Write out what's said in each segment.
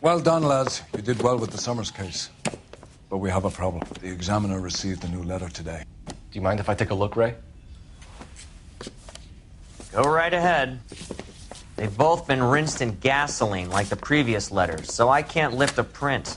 Well done, lads. You did well with the Summers case. But we have a problem. The examiner received a new letter today. Do you mind if I take a look, Ray? Go right ahead. They've both been rinsed in gasoline like the previous letters, so I can't lift a print.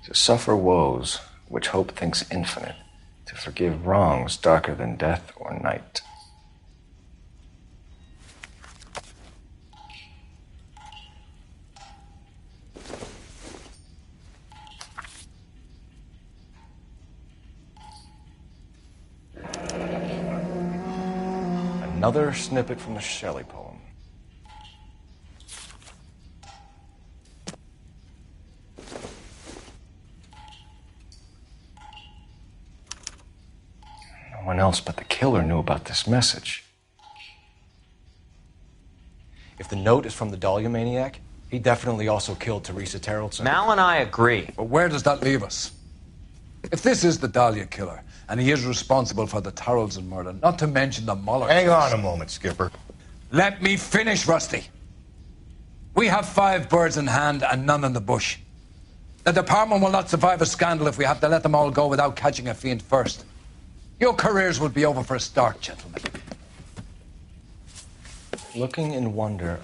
To suffer woes which hope thinks infinite, to forgive wrongs darker than death or night. Another snippet from the Shelley poem. No one else but the killer knew about this message. If the note is from the Dahlia maniac, he definitely also killed Teresa Terrellson. Mal and I agree. But where does that leave us? If this is the Dahlia killer, and he is responsible for the Tarrelson murder, not to mention the Muller Hang case. on a moment, Skipper. Let me finish, Rusty. We have 5 birds in hand and none in the bush. The department will not survive a scandal if we have to let them all go without catching a fiend first. Your careers will be over for a start, gentlemen. Looking in wonder.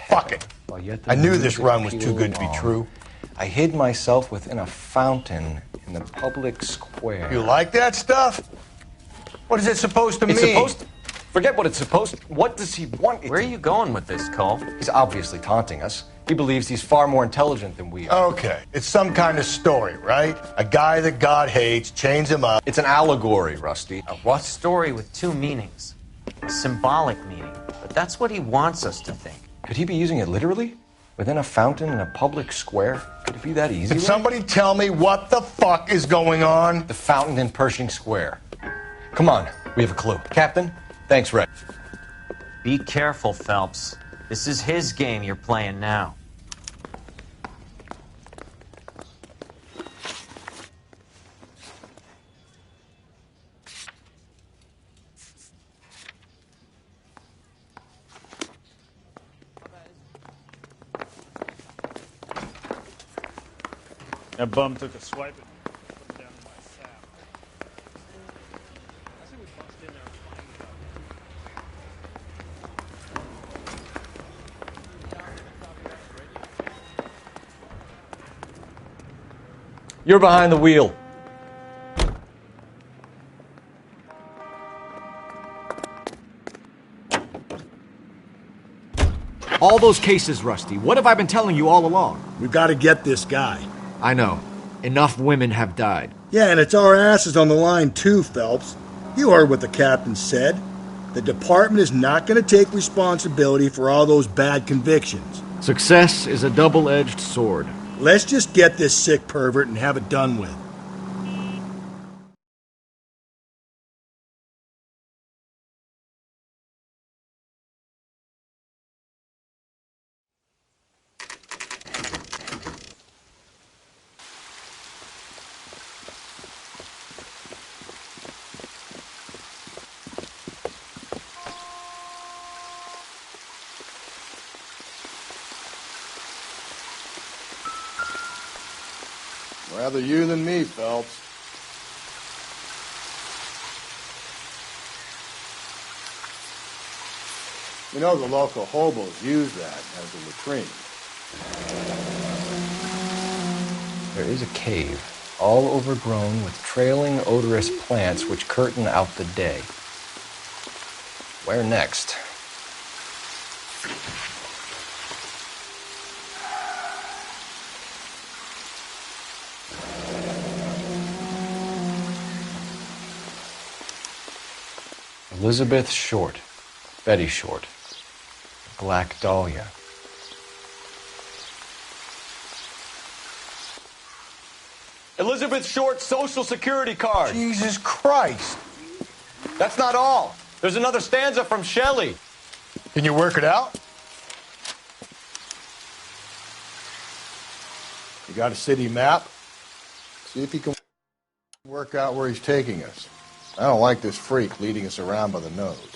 Fuck it. I knew this run was too good to be true. I hid myself within a fountain in the public square. You like that stuff? What is it supposed to mean? It's supposed to... Forget what it's supposed to... What does he want it Where are you going with this, Cole? He's obviously taunting us. He believes he's far more intelligent than we are. Okay, it's some kind of story, right? A guy that God hates, chains him up. It's an allegory, Rusty. A what? Story with 2 meanings. A symbolic meaning. But that's what he wants us to think. Could he be using it literally? Within a fountain in a public square? Could it be that easy? Can somebody tell me what the fuck is going on? The fountain in Pershing Square. Come on, we have a clue. Captain, thanks, Ray. Be careful, Phelps. This is his game you're playing now. That bum took a swipe at me, put it down in my sap. I say we bust in there and find out. You're behind the wheel. All those cases, Rusty. What have I been telling you all along? We've got to get this guy. I know. Enough women have died. Yeah, and it's our asses on the line too, Phelps. You heard what the captain said. The department is not going to take responsibility for all those bad convictions. Success is a double-edged sword. Let's just get this sick pervert and have it done with. Rather you than me, Phelps. You know, the local hobos use that as a latrine. There is a cave, all overgrown with trailing, odorous plants which curtain out the day. Where next? Elizabeth Short. Betty Short. Black Dahlia. Elizabeth Short's Social Security card. Jesus Christ. That's not all. There's another stanza from Shelley. Can you work it out? You got a city map? See if you can work out where he's taking us. I don't like this freak leading us around by the nose.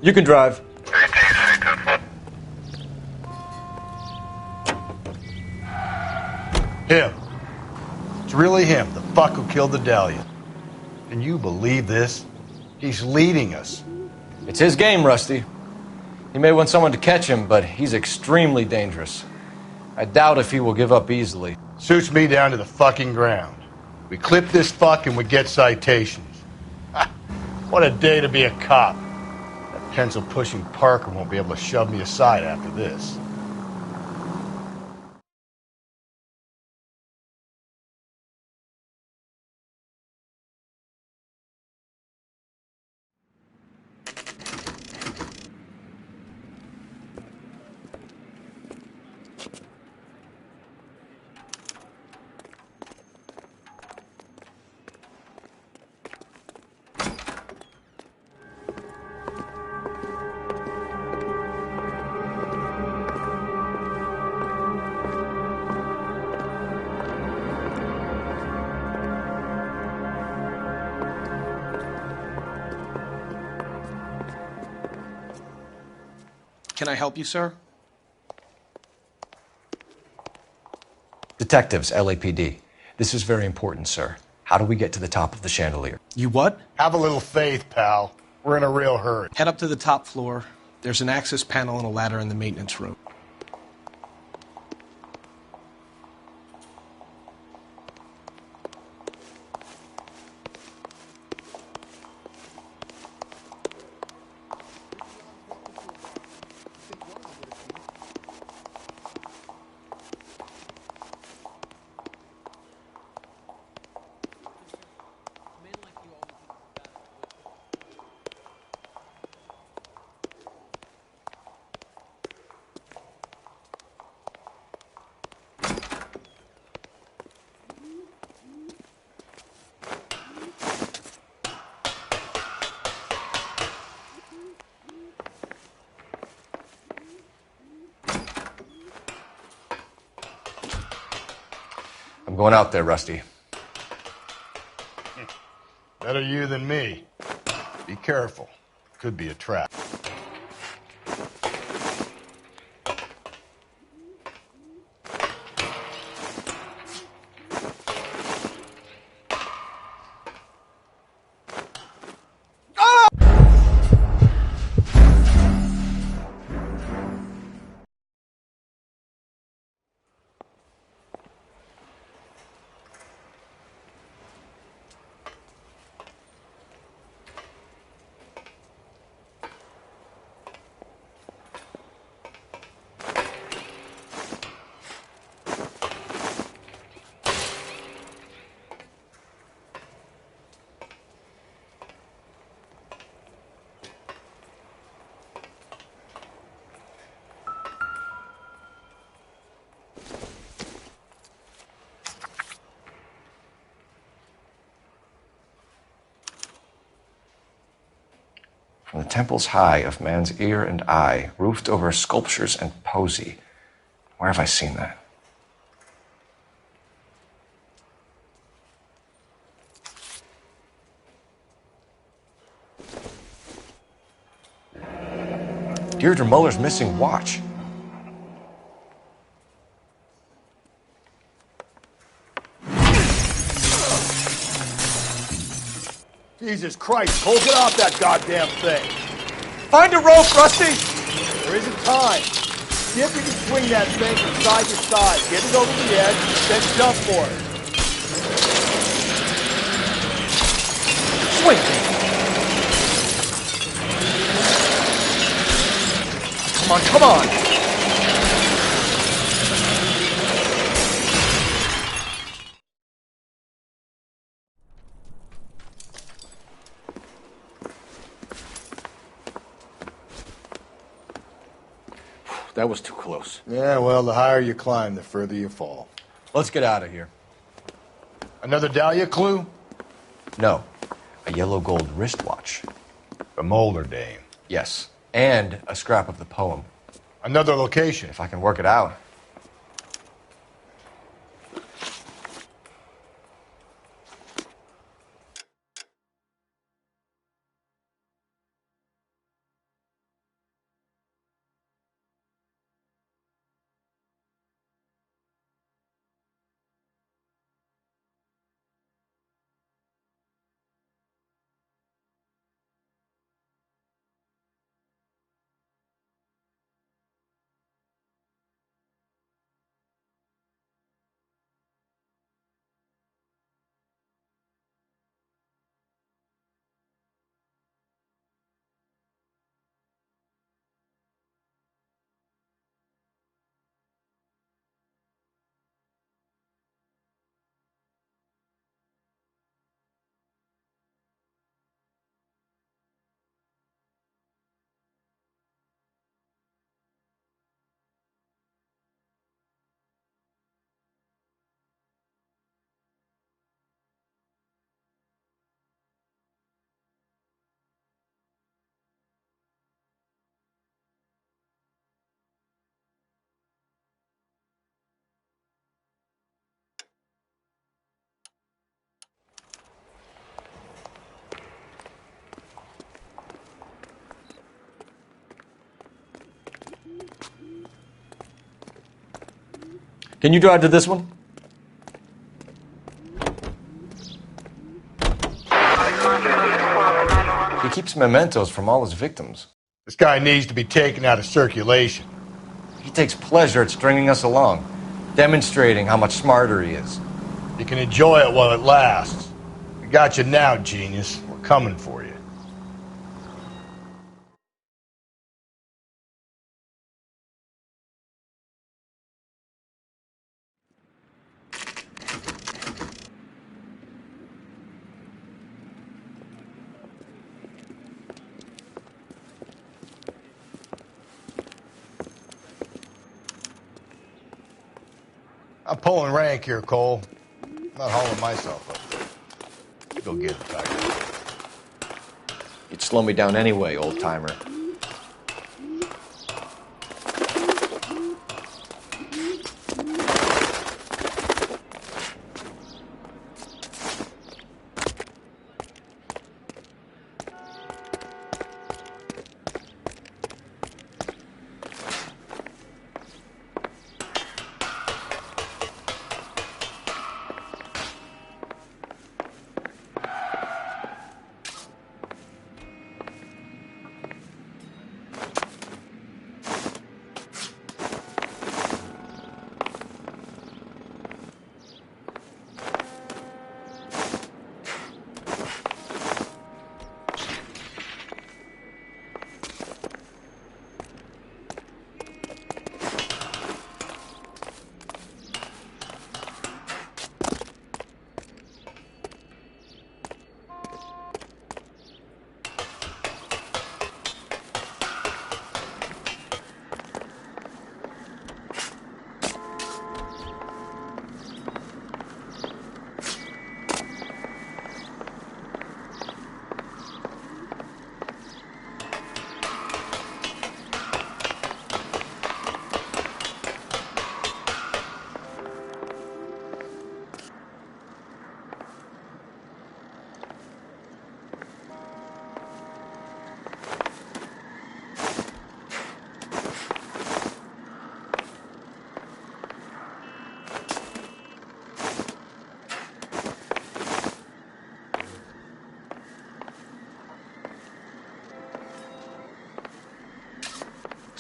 You can drive. Him. It's really him, the fuck who killed the Dahlia. Can you believe this? He's leading us. It's his game, Rusty. He may want someone to catch him, but he's extremely dangerous. I doubt if he will give up easily. Suits me down to the fucking ground. We clip this fuck and we get citations. What a day to be a cop. That pencil-pushing Parker won't be able to shove me aside after this. Can I help you, sir? Detectives, LAPD. This is very important, sir. How do we get to the top of the chandelier? You what? Have a little faith, pal. We're in a real hurry. Head up to the top floor. There's an access panel and a ladder in the maintenance room. I'm going out there, Rusty. Better you than me. Be careful. Could be a trap. From the temples high of man's ear and eye, roofed over sculptures and poesy. Where have I seen that? Deirdre Muller's missing watch. Jesus Christ, Cole, get off that goddamn thing. Find a rope, Rusty! There isn't time. See if you can swing that thing from side to side. Get it over the edge, then jump for it. Swing! Come on! That was too close. Yeah, well, the higher you climb, the further you fall. Let's get out of here. Another Dahlia clue? No, a yellow gold wristwatch. The Molar Dame. Yes, and a scrap of the poem. Another location. If I can work it out. Can you drive to this one? He keeps mementos from all his victims. This guy needs to be taken out of circulation. He takes pleasure at stringing us along, demonstrating how much smarter he is. You can enjoy it while it lasts. We got you now, genius. We're coming for you. I'm pulling rank here, Cole. I'm not hauling myself up there. Go get it, Tiger. You'd slow me down anyway, old-timer.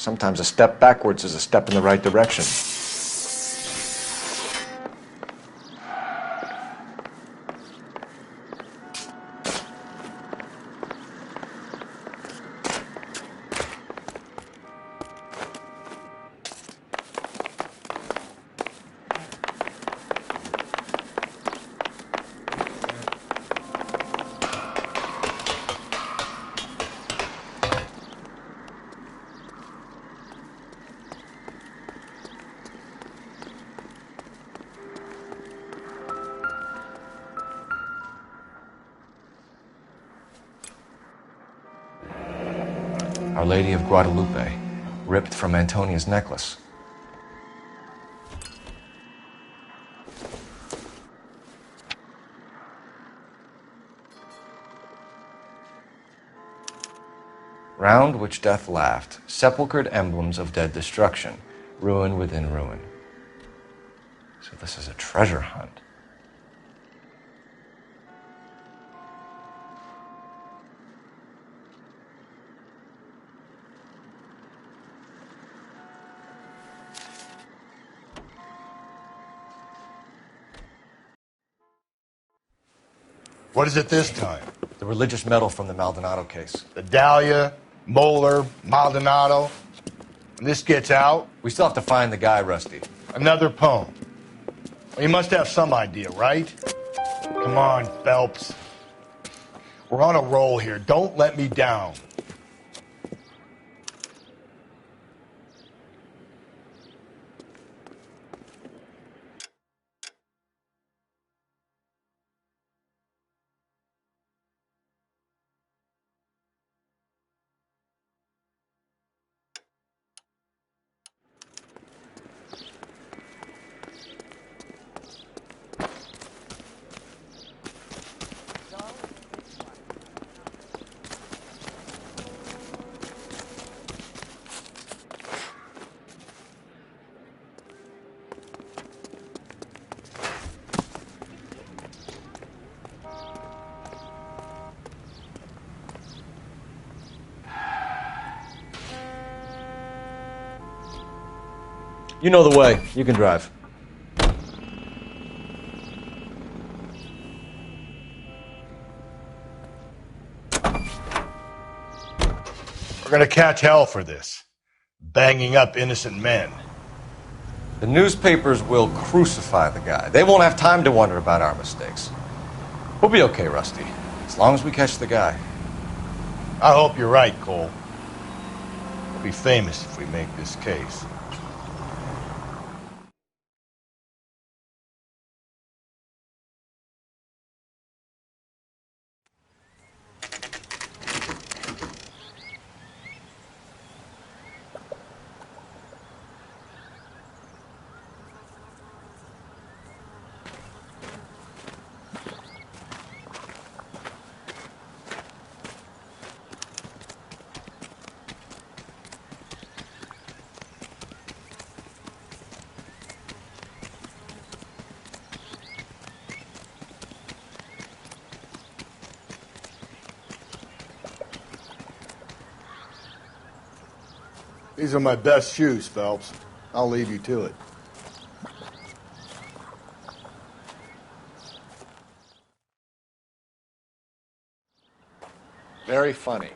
Sometimes a step backwards is a step in the right direction. Our Lady of Guadalupe, ripped from Antonia's necklace. Round which death laughed, sepulchred emblems of dead destruction, ruin within ruin. So this is a treasure hunt. What is it this time? The religious medal from the Maldonado case. The Dahlia, Moeller, Maldonado. When this gets out... We still have to find the guy, Rusty. Another poem. Well, you must have some idea, right? Come on, Phelps. We're on a roll here. Don't let me down. You know the way. You can drive. We're gonna catch hell for this. Banging up innocent men. The newspapers will crucify the guy. They won't have time to wonder about our mistakes. We'll be okay, Rusty, as long as we catch the guy. I hope you're right, Cole. We'll be famous if we make this case. These are my best shoes, Phelps. I'll leave you to it. Very funny.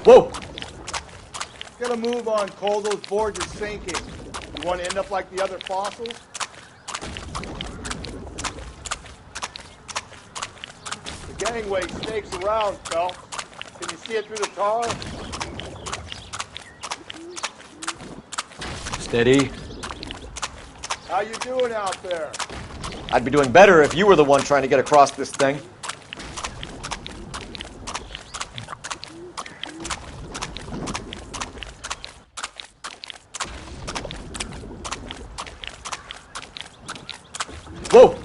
Whoa! Gotta move on, Cole. Those boards are sinking. You want to end up like the other fossils? The gangway snakes around, Phelps. Can you see it through the tar? Steady. How you doing out there? I'd be doing better if you were the one trying to get across this thing. Whoa!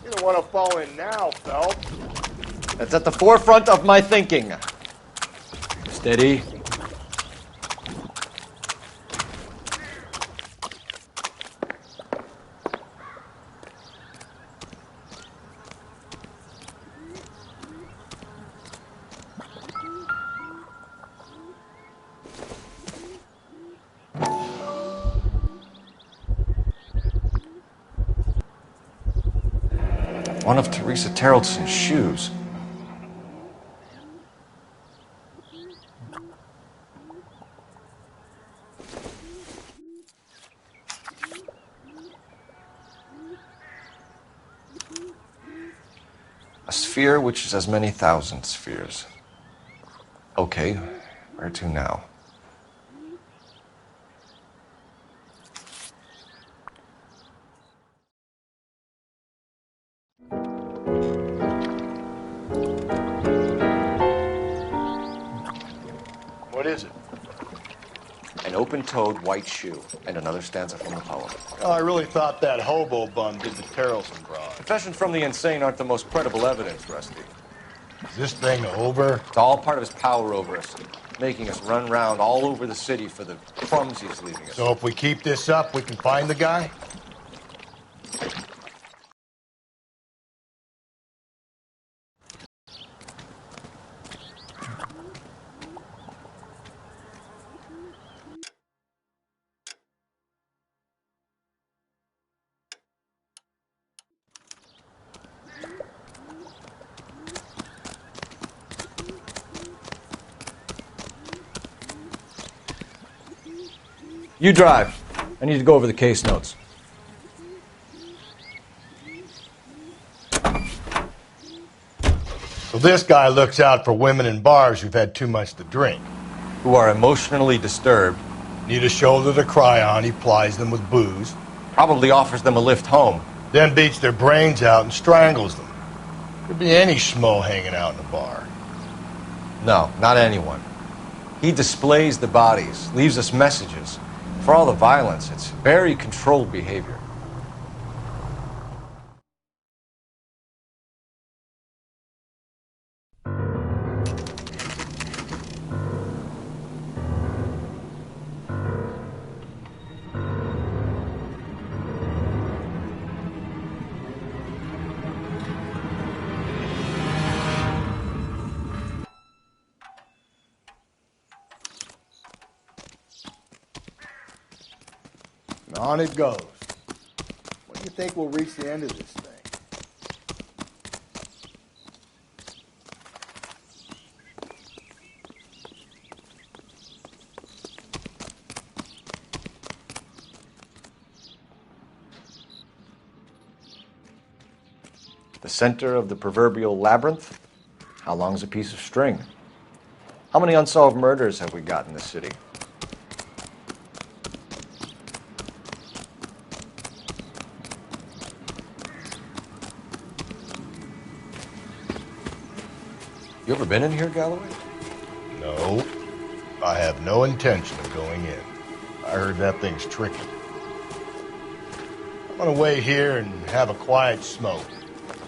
You don't want to fall in now, Phelps. That's at the forefront of my thinking. Steady. One of Teresa Terrelson's shoes. A sphere which is as many thousand spheres. Okay, where to now? What is it? An open-toed white shoe, and another stanza from the poem. Oh, I really thought that hobo bum did the Terrelson broad. Confessions from the insane aren't the most credible evidence, Rusty. Is this thing over? It's all part of his power over us, making us run round all over the city for the crumbs he's leaving us. So if we keep this up, we can find the guy? You drive. I need to go over the case notes. So this guy looks out for women in bars who've had too much to drink. Who are emotionally disturbed. Need a shoulder to cry on, he plies them with booze. Probably offers them a lift home. Then beats their brains out and strangles them. Could be any schmo hanging out in a bar. No, not anyone. He displays the bodies, leaves us messages. For all the violence, it's very controlled behavior. And on it goes. When do you think we'll reach the end of this thing? The center of the proverbial labyrinth? How long's a piece of string? How many unsolved murders have we got in this city? You ever been in here, Galloway? No. I have no intention of going in. I heard that thing's tricky. I'm gonna wait here and have a quiet smoke.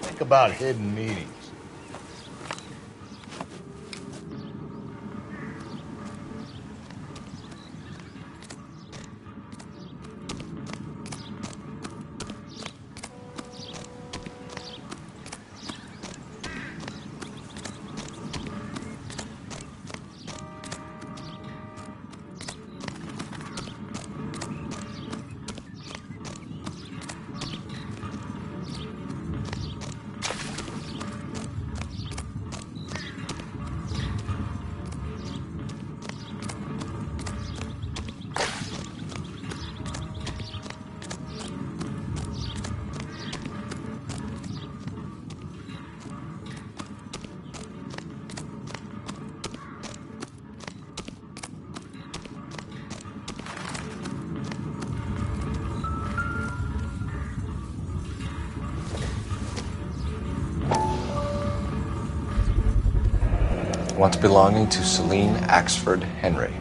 Think about hidden meetings. Once belonging to Celine Axford Henry.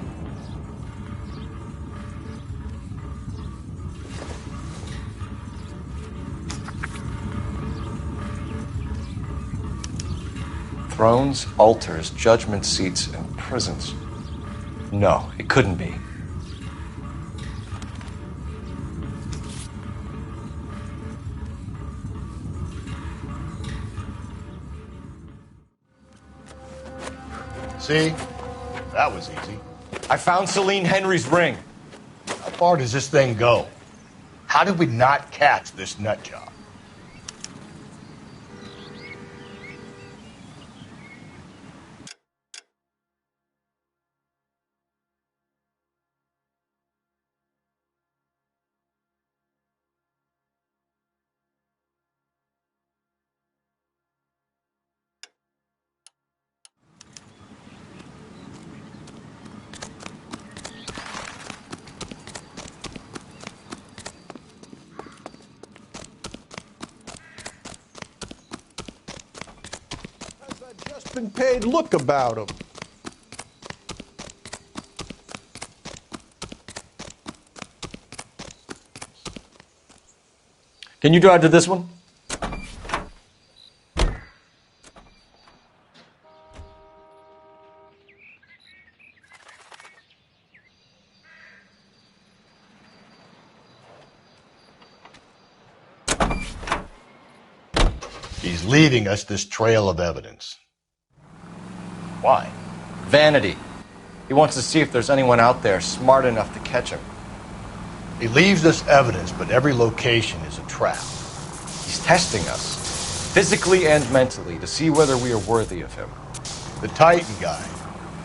Thrones, altars, judgment seats, and prisons. No, it couldn't be. See? That was easy. I found Celine Henry's ring. How far does this thing go? How did we not catch this nut job? Been paid look about him. Can you drive to this one? He's leaving us this trail of evidence. Why? Vanity. He wants to see if there's anyone out there smart enough to catch him. He leaves us evidence, but every location is a trap. He's testing us, physically and mentally, to see whether we are worthy of him. The Titan guy,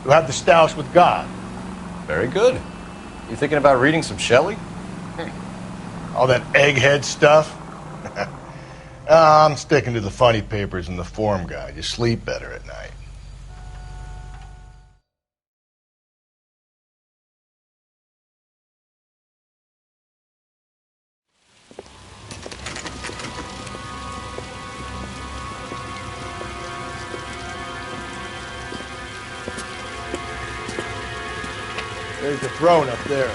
who had the stoush with God. Very good. You thinking about reading some Shelley? All that egghead stuff? I'm sticking to the funny papers and the form guide. You sleep better at night. There's the throne up there.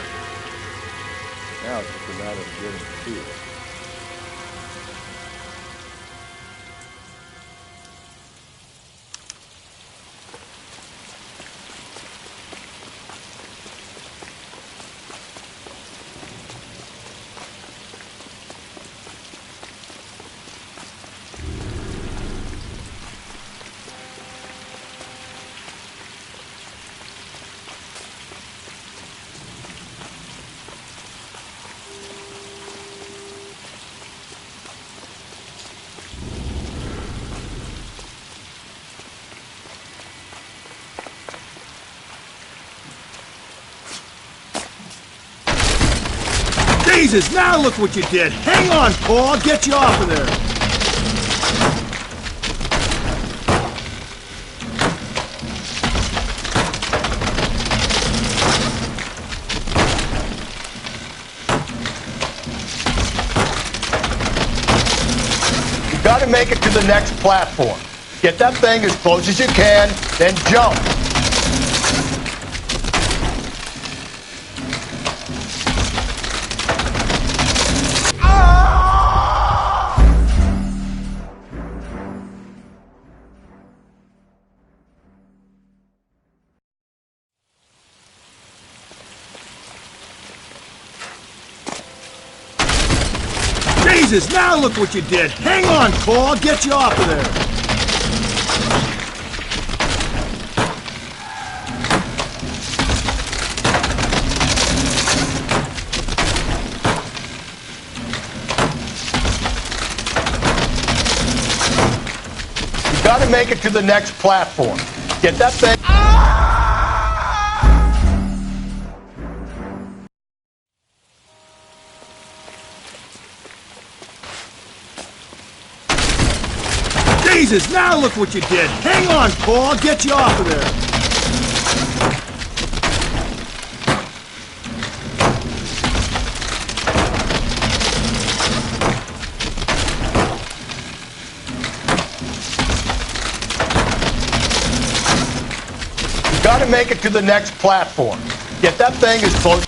Now it's just a matter of getting to it. Jesus, now look what you did! Hang on, Paul, I'll get you off of there! You gotta make it to the next platform. Get that thing as close as you can, then jump. Jesus, now look what you did! Hang on, Paul, I'll get you off of there! You gotta make it to the next platform. Get that thing. Jesus, now look what you did! Hang on, Paul, I'll get you off of there! You gotta make it to the next platform. Get that thing as close.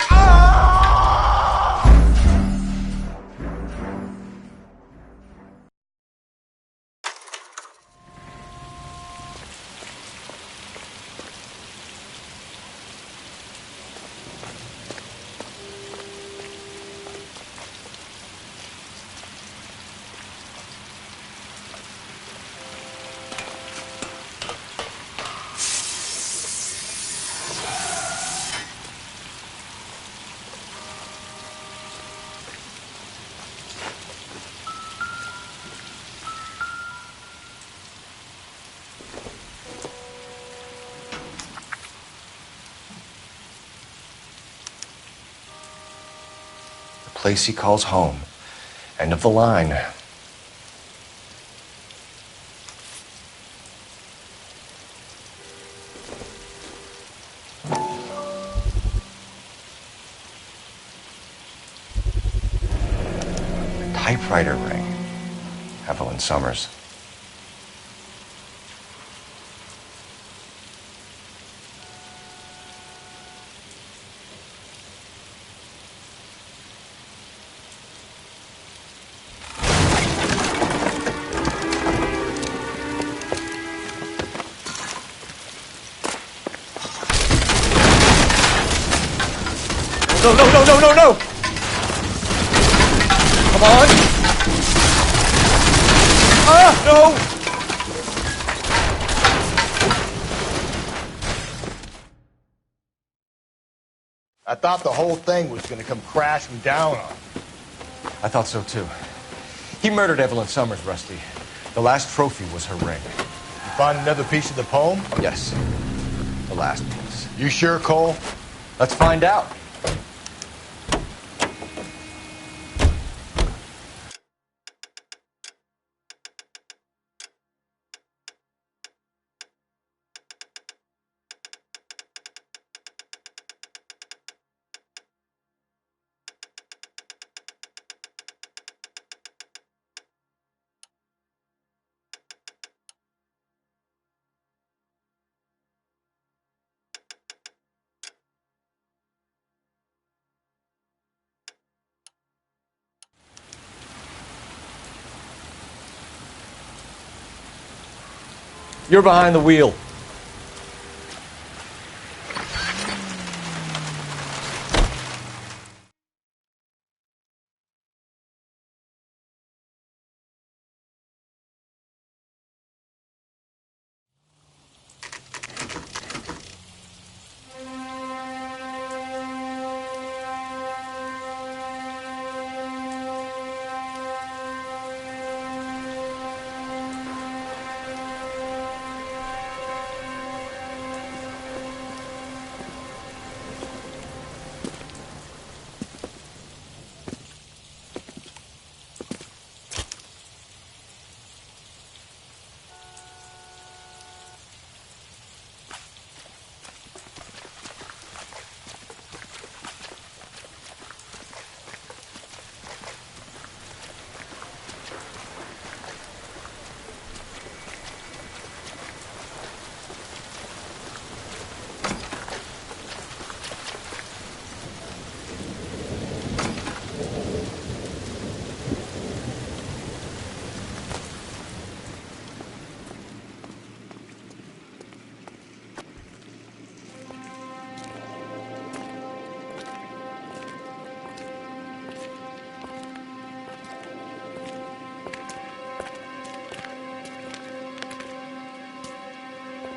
place he calls home. End of the line. Typewriter ring. Evelyn Summers. No, no, no, no, no, no! Come on! Ah, no! I thought the whole thing was going to come crashing down on him. I thought so too. He murdered Evelyn Summers, Rusty. The last trophy was her ring. You find another piece of the poem? Yes. The last piece. You sure, Cole? Let's find out. You're behind the wheel.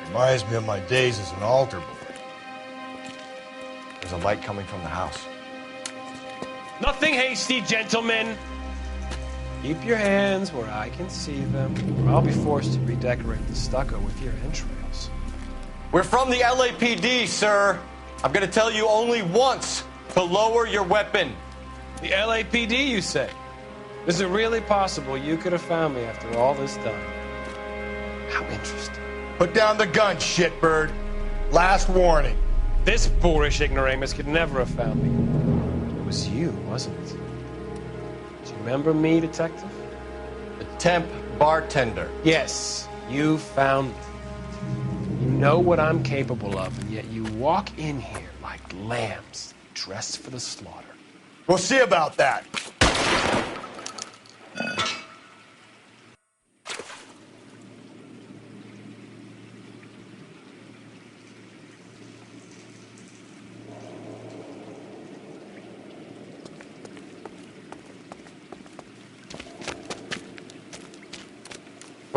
Reminds me of my days as an altar boy. There's a light coming from the house. Nothing hasty, gentlemen. Keep your hands where I can see them, or I'll be forced to redecorate the stucco with your entrails. We're from the LAPD, sir. I'm gonna tell you only once to lower your weapon. The LAPD, you say? Is it really possible you could have found me after all this time? How interesting. Put down the gun, shitbird. Last warning. This boorish ignoramus could never have found me. It was you, wasn't it? Do you remember me, detective? The temp bartender. Yes, you found me. You know what I'm capable of, and yet you walk in here like lambs dressed for the slaughter. We'll see about that.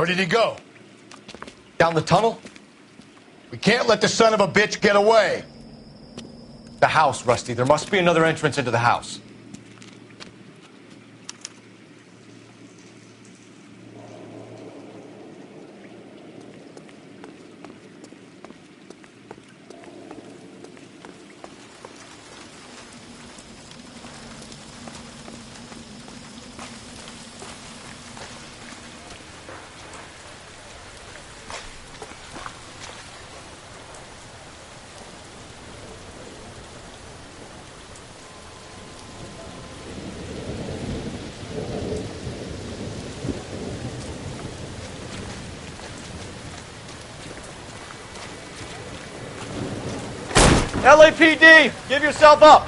Where did he go? Down the tunnel? We can't let the son of a bitch get away. The house, Rusty. There must be another entrance into the house. LAPD, give yourself up.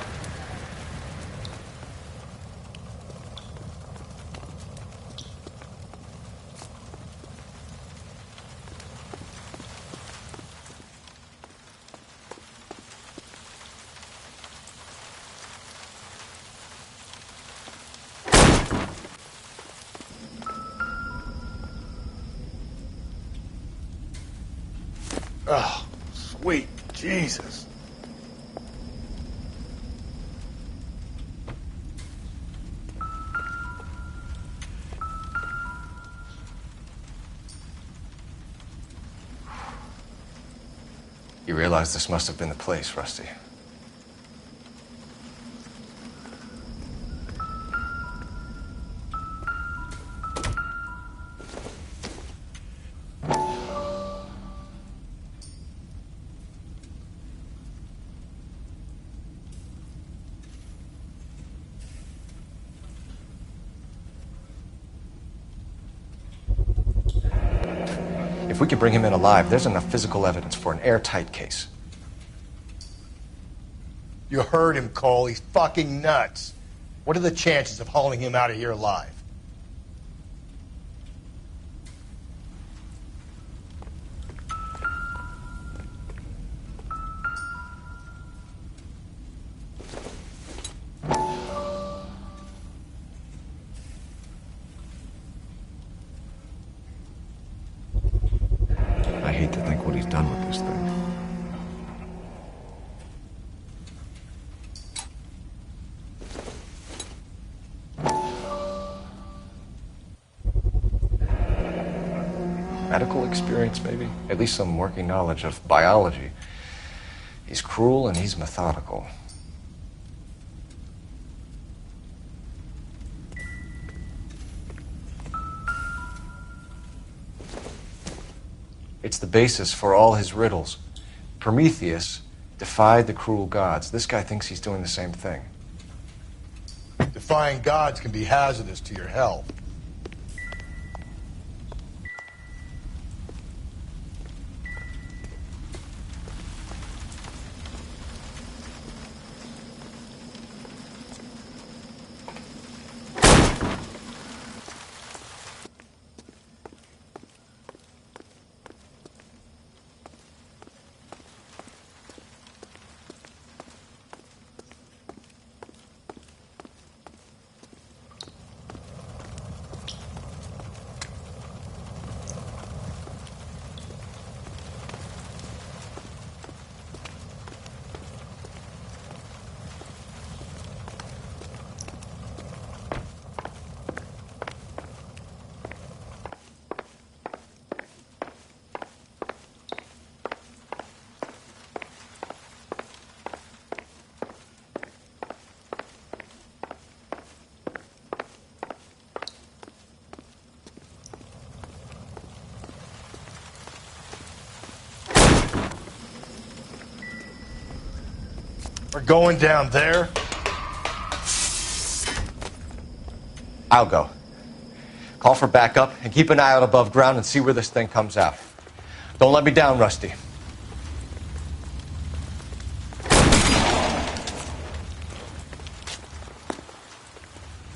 Oh, sweet Jesus. You realize this must have been the place, Rusty. If we could bring him in alive, there's enough physical evidence for an airtight case. You heard him, Cole. He's fucking nuts. What are the chances of hauling him out of here alive? I hate to think what he's done with this thing. Medical experience, maybe? At least some working knowledge of biology. He's cruel and he's methodical. It's the basis for all his riddles. Prometheus defied the cruel gods. This guy thinks he's doing the same thing. Defying gods can be hazardous to your health. We're going down there. I'll go. Call for backup and keep an eye out above ground and see where this thing comes out. Don't let me down, Rusty.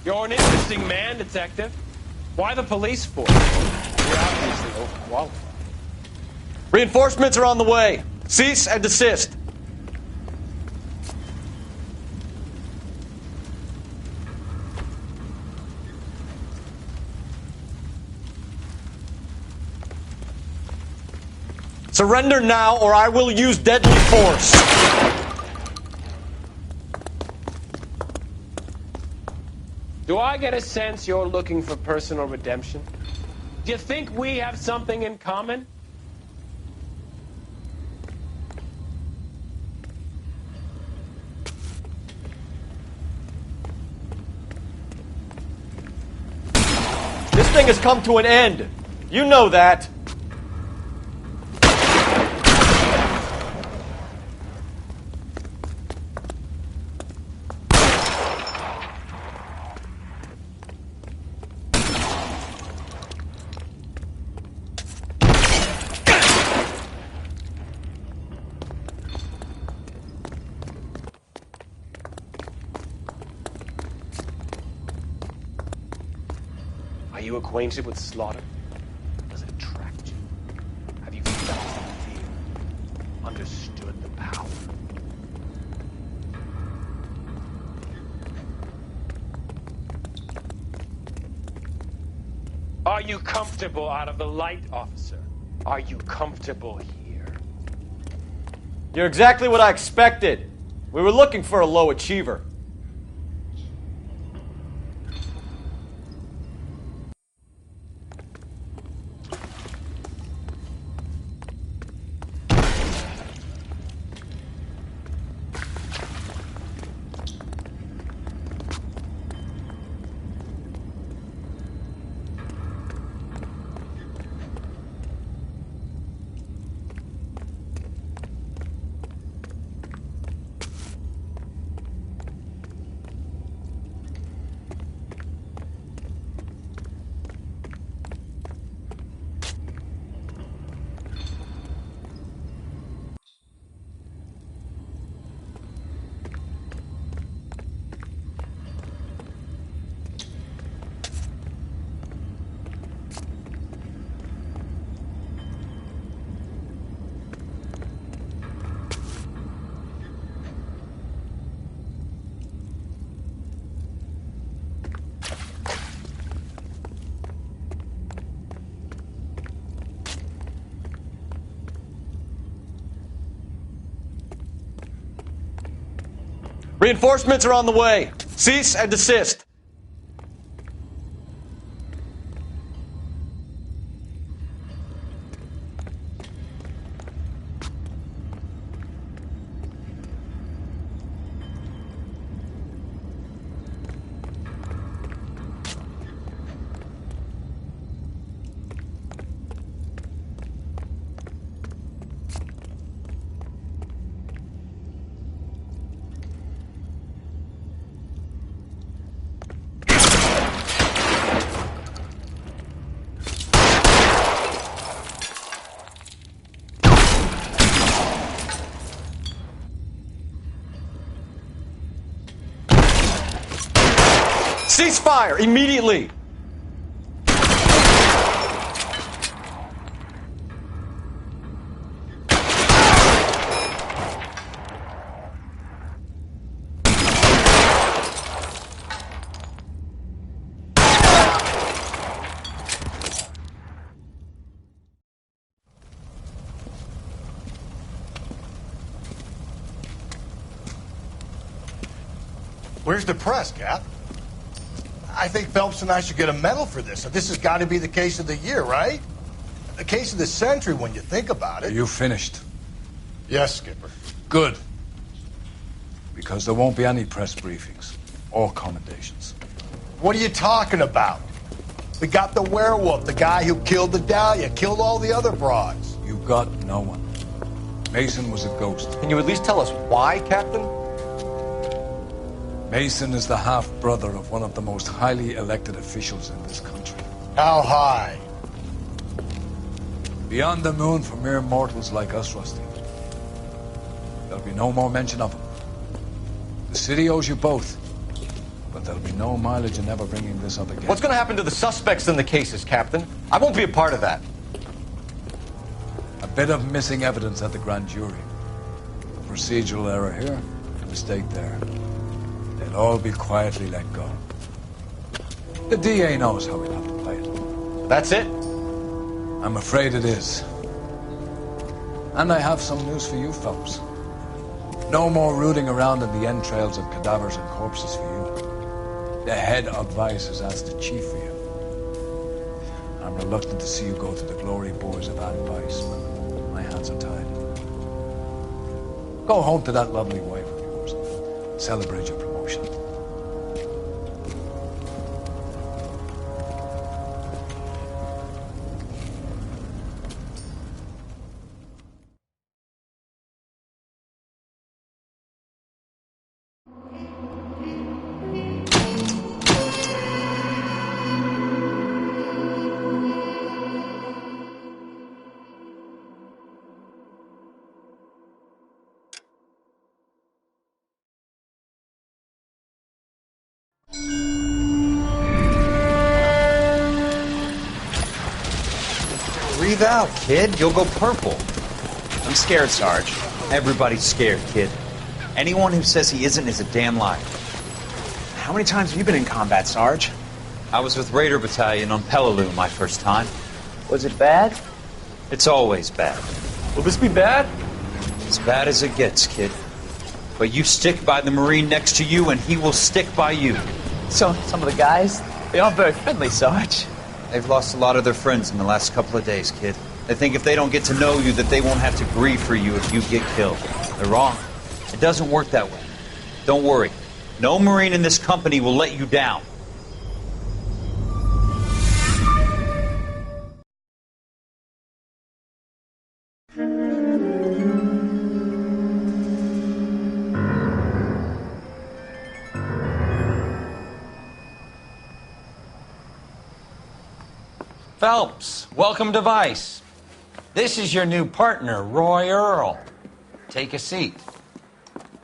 You're an interesting man, Detective. Why the police force? You're obviously overqualified. Reinforcements are on the way. Cease and desist. Surrender now, or I will use deadly force. Do I get a sense you're looking for personal redemption? Do you think we have something in common? This thing has come to an end. You know that. you acquainted with slaughter? Does it attract you? Have you felt the fear? Understood the power? Are you comfortable out of the light, officer? Are you comfortable here? You're exactly what I expected. We were looking for a low achiever. Reinforcements are on the way. Cease and desist. Cease fire immediately! Where's the press, Cap? I think Phelps and I should get a medal for this. This has got to be the case of the year, right? The case of the century when you think about it. Are you finished? Yes, Skipper. Good. Because there won't be any press briefings or commendations. What are you talking about? We got the werewolf, the guy who killed the Dahlia, killed all the other broads. You got no one. Mason was a ghost. Can you at least tell us why, Captain? Mason is the half-brother of one of the most highly elected officials in this country. How high? Beyond the moon for mere mortals like us, Rusty. There'll be no more mention of him. The city owes you both, but there'll be no mileage in ever bringing this up again. What's going to happen to the suspects in the cases, Captain? I won't be a part of that. A bit of missing evidence at the grand jury. A procedural error here, a mistake there. They'll all be quietly let go. The DA knows how we'll have to play it. That's it? I'm afraid it is. And I have some news for you, Phelps. No more rooting around in the entrails of cadavers and corpses for you. The head of Vice has asked the chief for you. I'm reluctant to see you go to the glory boys of Ad Vice, but my hands are tied. Go home to that lovely wife of yours. Celebrate your promotion. Breathe out, kid. You'll go purple. I'm scared, Sarge. Everybody's scared, kid. Anyone who says he isn't is a damn liar. How many times have you been in combat, Sarge? I was with Raider Battalion on Peleliu my first time. Was it bad? It's always bad. Will this be bad? As bad as it gets, kid. But you stick by the Marine next to you, and he will stick by you. So, some of the guys, they aren't very friendly, Sarge. They've lost a lot of their friends in the last couple of days, kid. They think if they don't get to know you, that they won't have to grieve for you if you get killed. They're wrong. It doesn't work that way. Don't worry. No Marine in this company will let you down. Phelps, welcome to Vice. This is your new partner, Roy Earl. Take a seat.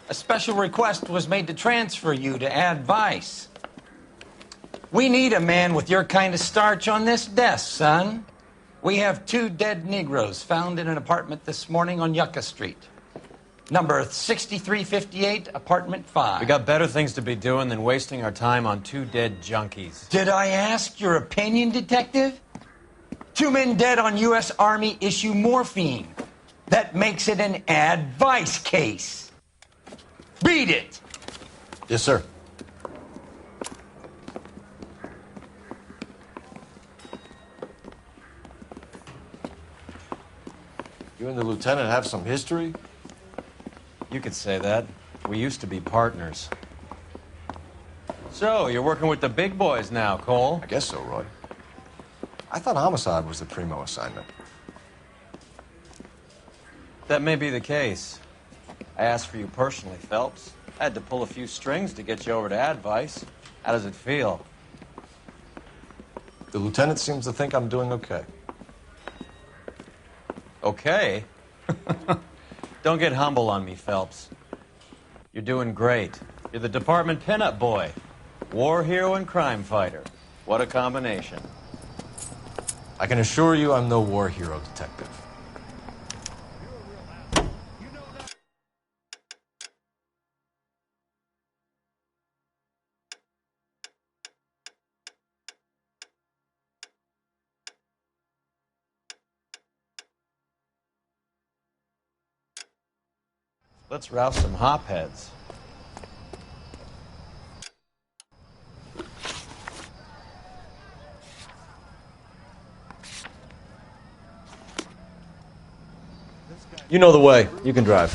A special request was made to transfer you to Ad Vice. We need a man with your kind of starch on this desk, son. We have 2 dead Negroes found in an apartment this morning on Yucca Street. Number 6358, apartment 5. We got better things to be doing than wasting our time on 2 dead junkies. Did I ask your opinion, detective? 2 men dead on U.S. Army issue morphine. That makes it an Ad Vice case. Beat it! Yes, sir. You and the lieutenant have some history? You could say that. We used to be partners. So, you're working with the big boys now, Cole? I guess so, Roy. I thought homicide was the primo assignment. That may be the case. I asked for you personally, Phelps. I had to pull a few strings to get you over to Advice. How does it feel? The lieutenant seems to think I'm doing okay. Okay? Don't get humble on me, Phelps. You're doing great. You're the department pinup boy. War hero and crime fighter. What a combination. I can assure you I'm no war hero, detective. Let's rouse some hopheads. You know the way. You can drive.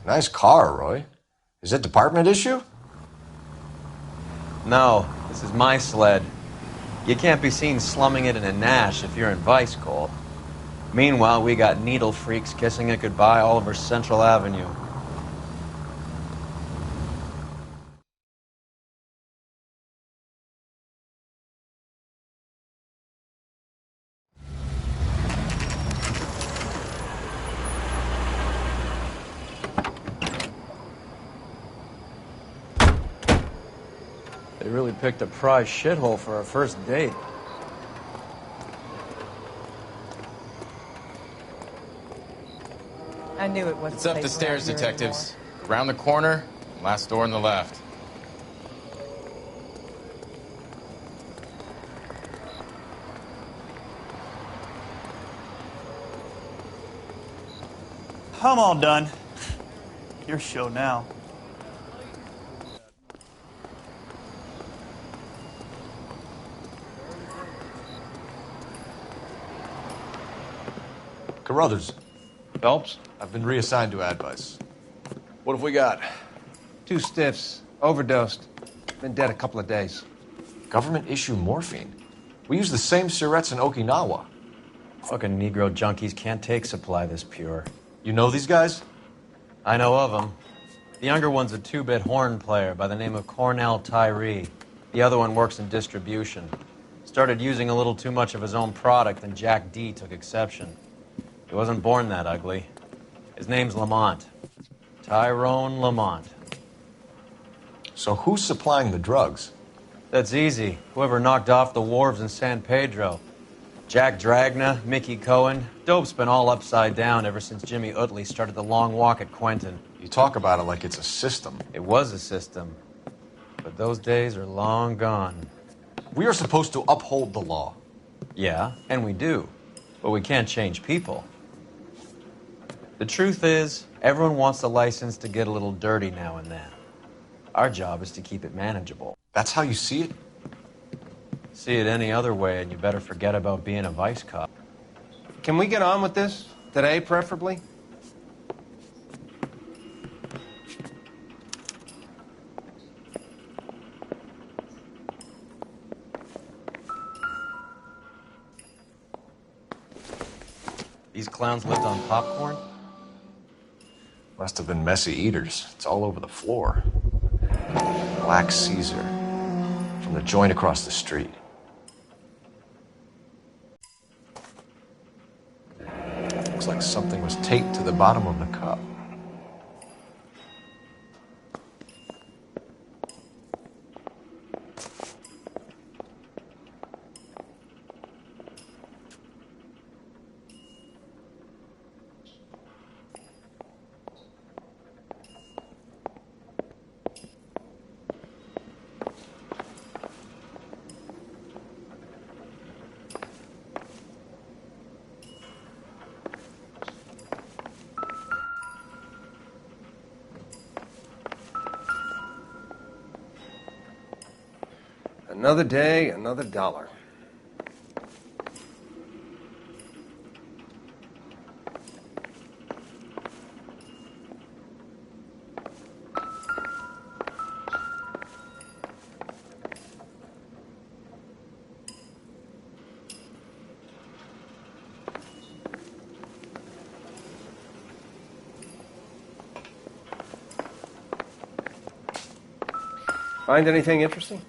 Nice car, Roy. Is it department issue? No, this is my sled. You can't be seen slumming it in a Nash if you're in Vice, Cole. Meanwhile, we got needle freaks kissing it goodbye all over Central Avenue. They really picked a prize shithole for our first date. I knew it was. It's up the stairs, detectives. Around the corner, last door on the left. I'm all done. Your show now. Carruthers. Phelps? I've been reassigned to Advice. What have we got? 2 stiffs. Overdosed. Been dead a couple of days. Government issue morphine. We use the same syrettes in Okinawa. Fucking Negro junkies can't take supply this pure. You know these guys? I know of them. The younger one's a 2-bit horn player by the name of Cornell Tyree. The other one works in distribution. Started using a little too much of his own product, and Jack D took exception. He wasn't born that ugly. His name's Lamont. Tyrone Lamont. So who's supplying the drugs? That's easy. Whoever knocked off the wharves in San Pedro. Jack Dragna, Mickey Cohen. Dope's been all upside down ever since Jimmy Utley started the long walk at Quentin. You talk about it like it's a system. It was a system. But those days are long gone. We are supposed to uphold the law. Yeah, and we do. But we can't change people. The truth is, everyone wants a license to get a little dirty now and then. Our job is to keep it manageable. That's how you see it? See it any other way, and you better forget about being a vice cop. Can we get on with this? Today, preferably? These clowns lived on popcorn? Must have been messy eaters. It's all over the floor. Black Caesar. From the joint across the street. Looks like something was taped to the bottom of the cup. Another day, another dollar. Find anything interesting?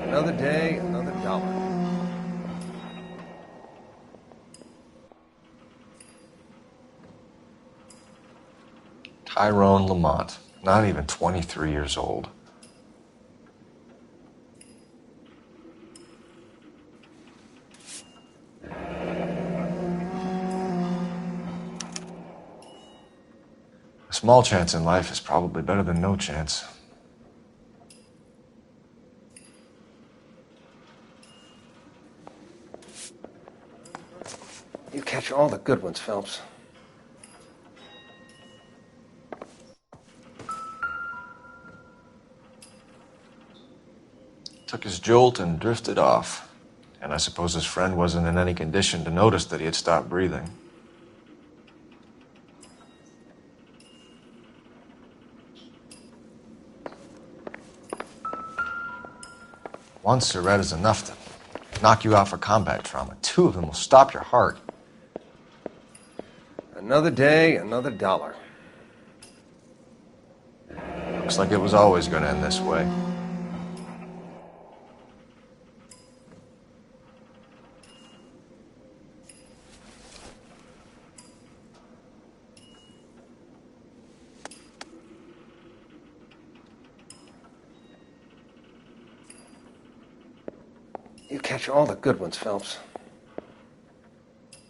Another day, another dollar. Tyrone Lamont, not even 23 years old. A small chance in life is probably better than no chance. You catch all the good ones, Phelps. Took his jolt and drifted off. And I suppose his friend wasn't in any condition to notice that he had stopped breathing. One Surette is enough to knock you out for combat trauma. Two of them will stop your heart. Another day, another dollar. Looks like it was always going to end this way. You catch all the good ones, Phelps.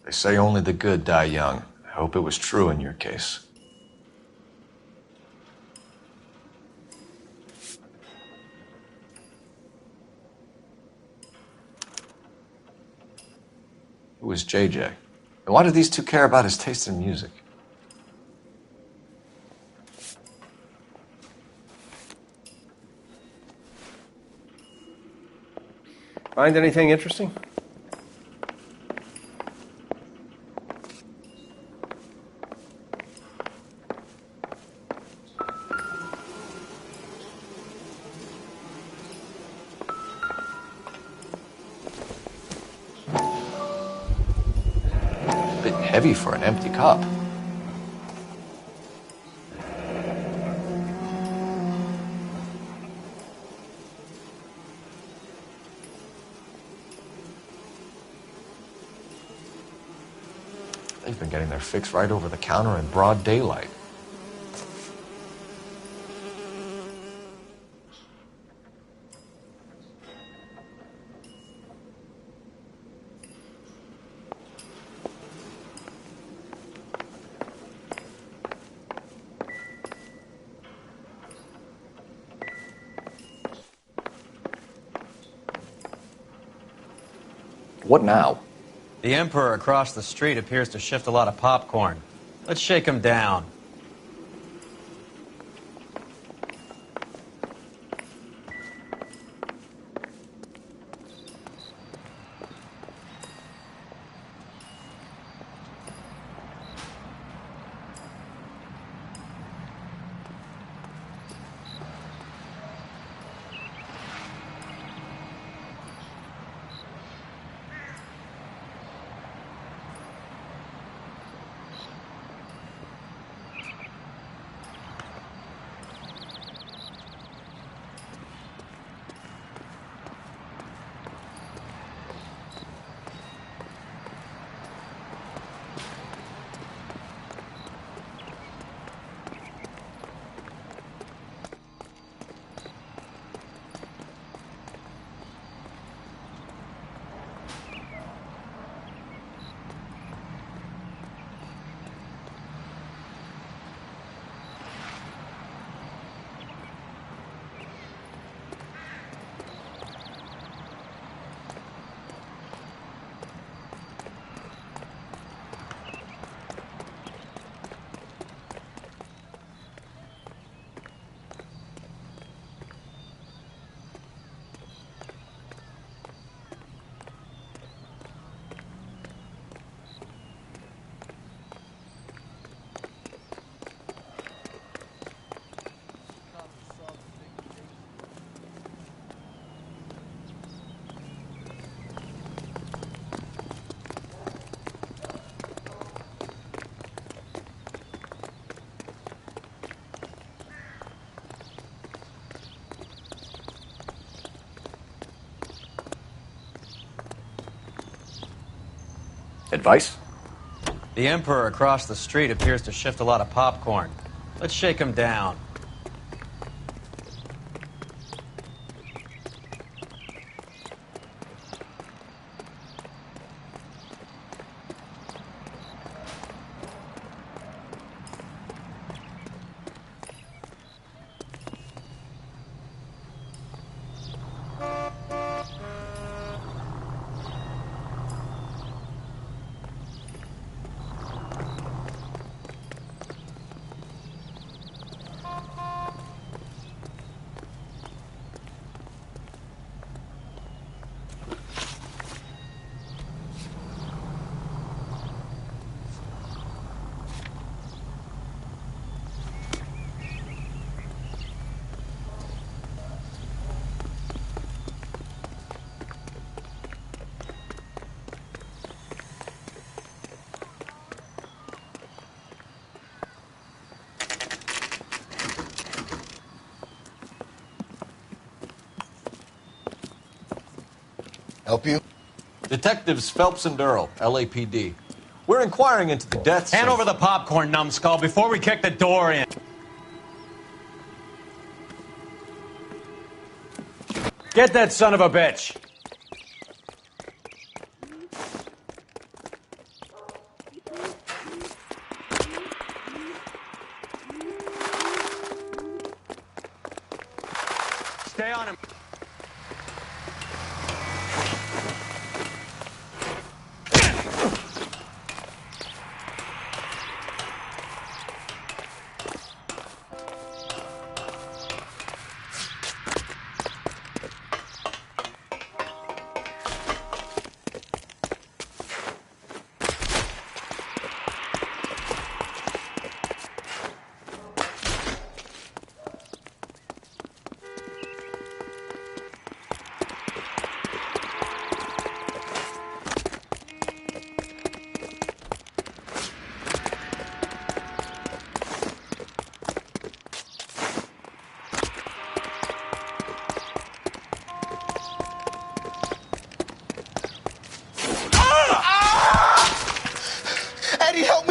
They say only the good die young. I hope it was true in your case. Who was JJ? And why do these two care about his taste in music? Find anything interesting? bit heavy for an empty cup. They've been getting their fix right over the counter in broad daylight. What now? The Emperor across the street appears to shift a lot of popcorn. Let's shake him down. Advice? The Emperor across the street appears to shift a lot of popcorn. Let's shake him down. Help you? Detectives Phelps and Earl, LAPD. We're inquiring into the deaths. Hand over the popcorn, numbskull, before we kick the door in. Get that son of a bitch. Stay on him.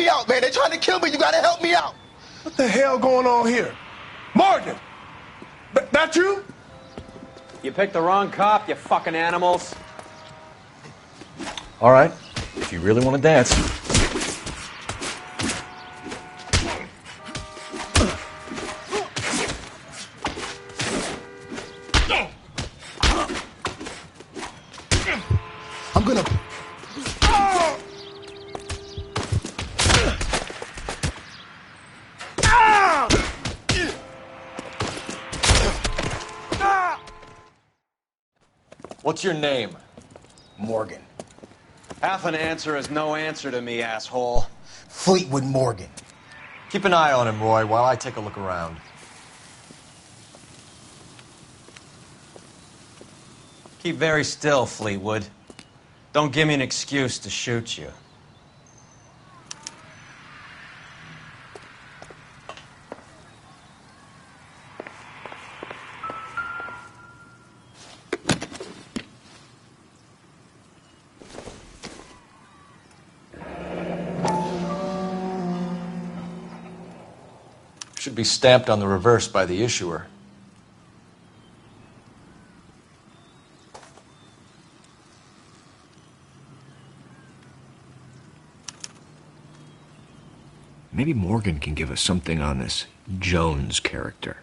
me out, man. They're trying to kill me. You gotta help me out. What the hell going on here? Morgan! That you? You picked the wrong cop, you fucking animals. All right, if you really want to dance. I'm gonna... What's your name? Morgan. Half an answer is no answer to me, asshole. Fleetwood Morgan. Keep an eye on him, Roy, while I take a look around. Keep very still, Fleetwood. Don't give me an excuse to shoot you. Should be stamped on the reverse by the issuer. Maybe Morgan can give us something on this Jones character.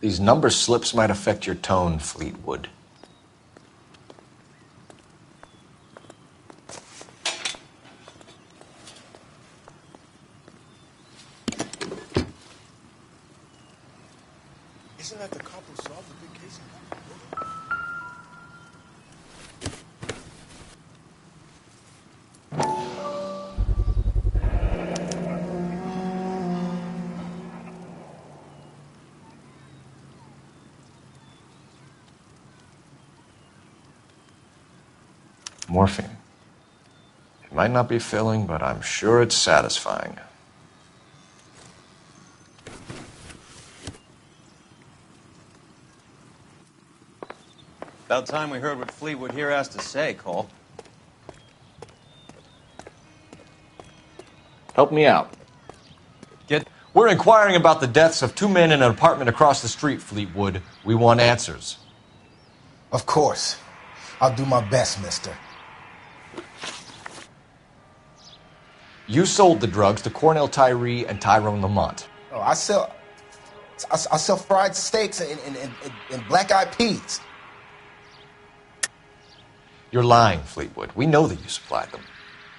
These number slips might affect your tone, Fleetwood. Isn't that the cop who solved the big case? Morphine. It might not be filling, but I'm sure it's satisfying. About time we heard what Fleetwood here has to say, Cole. Help me out. We're inquiring about the deaths of 2 men in an apartment across the street, Fleetwood. We want answers. Of course. I'll do my best, mister. You sold the drugs to Cornell Tyree and Tyrone Lamont. Oh, I sell fried steaks and black-eyed peas. You're lying, Fleetwood. We know that you supplied them.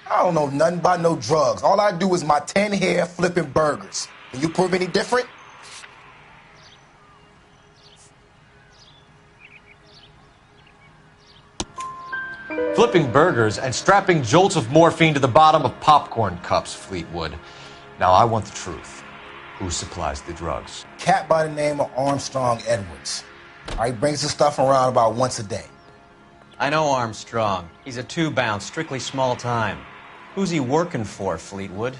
I don't know nothing about no drugs. All I do is my 10 hair flipping burgers. Can you prove any different? Flipping burgers and strapping jolts of morphine to the bottom of popcorn cups, Fleetwood. Now, I want the truth. Who supplies the drugs? Cat by the name of Armstrong Edwards. He brings the stuff around about once a day. I know Armstrong. He's a 2-bounce, strictly small time. Who's he working for, Fleetwood?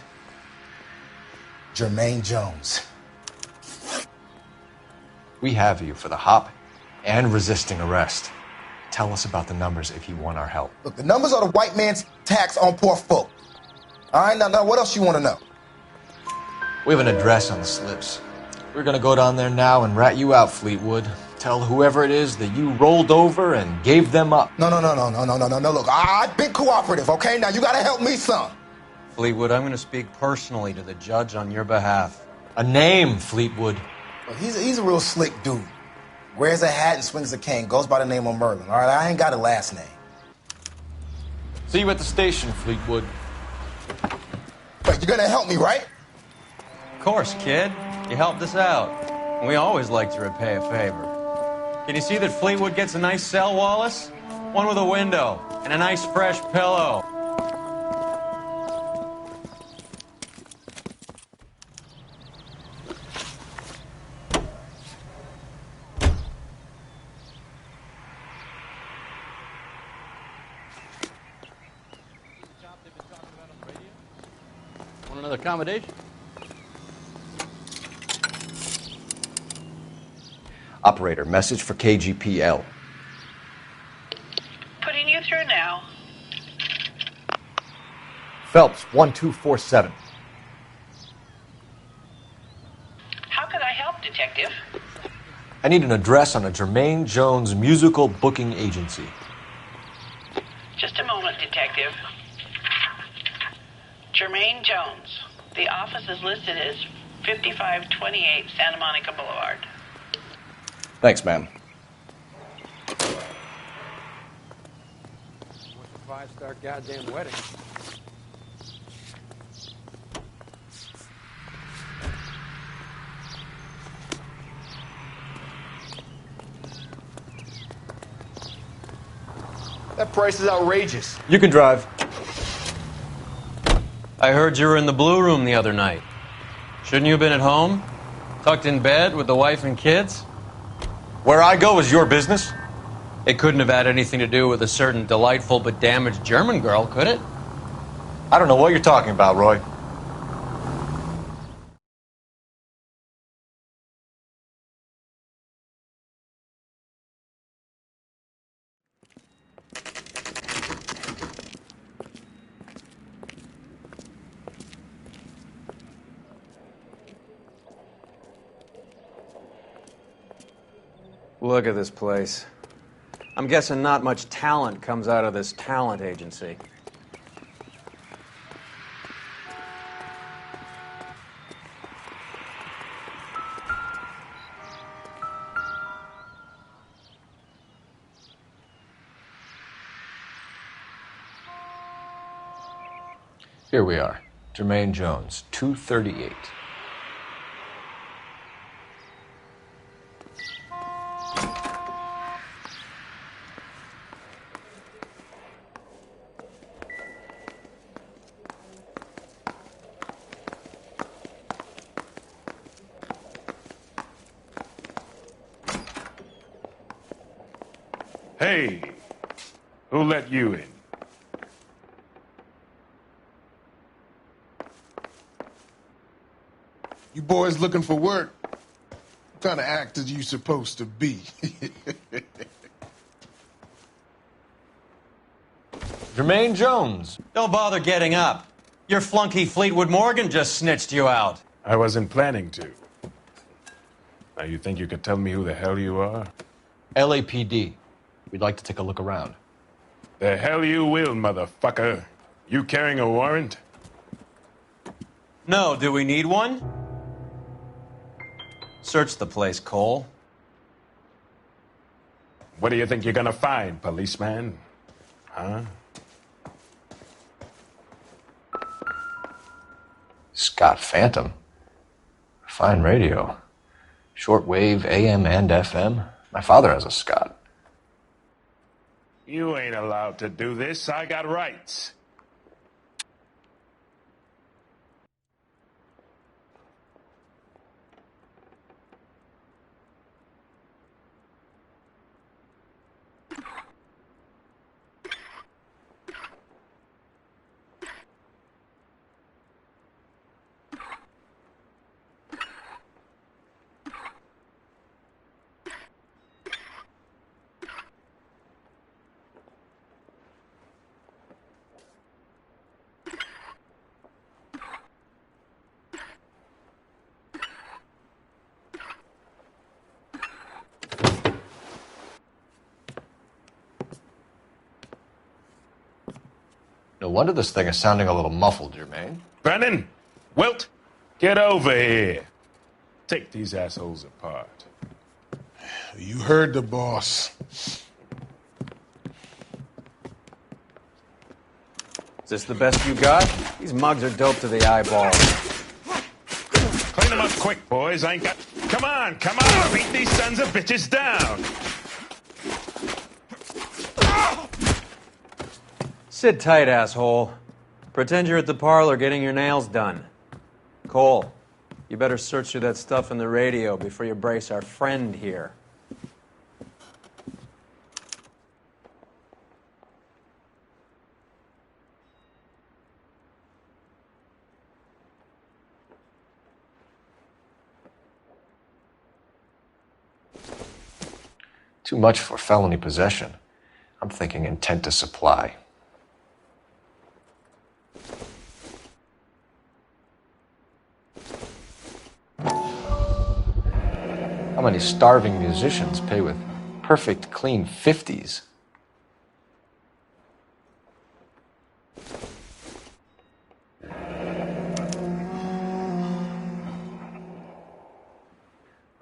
Jermaine Jones. We have you for the hop and resisting arrest. Tell us about the numbers if you want our help. Look, the numbers are the white man's tax on poor folk. All right, now what else you want to know? We have an address on the slips. We're gonna go down there now and rat you out, Fleetwood. Tell whoever it is that you rolled over and gave them up. No. Look, I've been cooperative, okay? Now you gotta help me some. Fleetwood, I'm gonna speak personally to the judge on your behalf. A name, Fleetwood. Look, he's a real slick dude. Wears a hat and swings a cane. Goes by the name of Merlin. All right, I ain't got a last name. See you at the station, Fleetwood. Wait, you're gonna help me, right? Of course, kid. You helped us out. We always like to repay a favor. Can you see that Fleetwood gets a nice cell, Wallace? One with a window and a nice fresh pillow. another accommodation? Operator, message for KGPL. Putting you through now. Phelps, 1247. How can I help, Detective? I need an address on a Jermaine Jones musical booking agency. Just a moment, Detective. Jermaine Jones. The office is listed as 5528 Santa Monica Boulevard. Thanks, ma'am. What's a 5-star goddamn wedding? That price is outrageous. You can drive. I heard you were in the Blue Room the other night. Shouldn't you have been at home? Tucked in bed with the wife and kids? Where I go is your business? It couldn't have had anything to do with a certain delightful but damaged German girl, could it? I don't know what you're talking about, Roy. Look at this place. I'm guessing not much talent comes out of this talent agency. Here we are. Jermaine Jones, 238. Hey, who let you in? You boys looking for work? What kind of actor you supposed to be? Jermaine Jones. Don't bother getting up. Your flunky Fleetwood Morgan just snitched you out. I wasn't planning to. Now you think you could tell me who the hell you are? LAPD. We'd like to take a look around. The hell you will, motherfucker. You carrying a warrant? No, do we need one? Search the place, Cole. What do you think you're gonna find, policeman? Huh? Scott Phantom. Fine radio. Shortwave, AM and FM. My father has a Scott. You ain't allowed to do this. I got rights. No wonder this thing is sounding a little muffled, Jermaine. Brennan! Wilt! Get over here. Take these assholes apart. You heard the boss. Is this the best you got? These mugs are dope to the eyeballs. Clean them up quick, boys. I ain't got... Come on! Beat these sons of bitches down! Sit tight, asshole. Pretend you're at the parlor getting your nails done. Cole, you better search through that stuff in the radio before you brace our friend here. Too much for felony possession. I'm thinking intent to supply. How many starving musicians pay with perfect, clean 50s?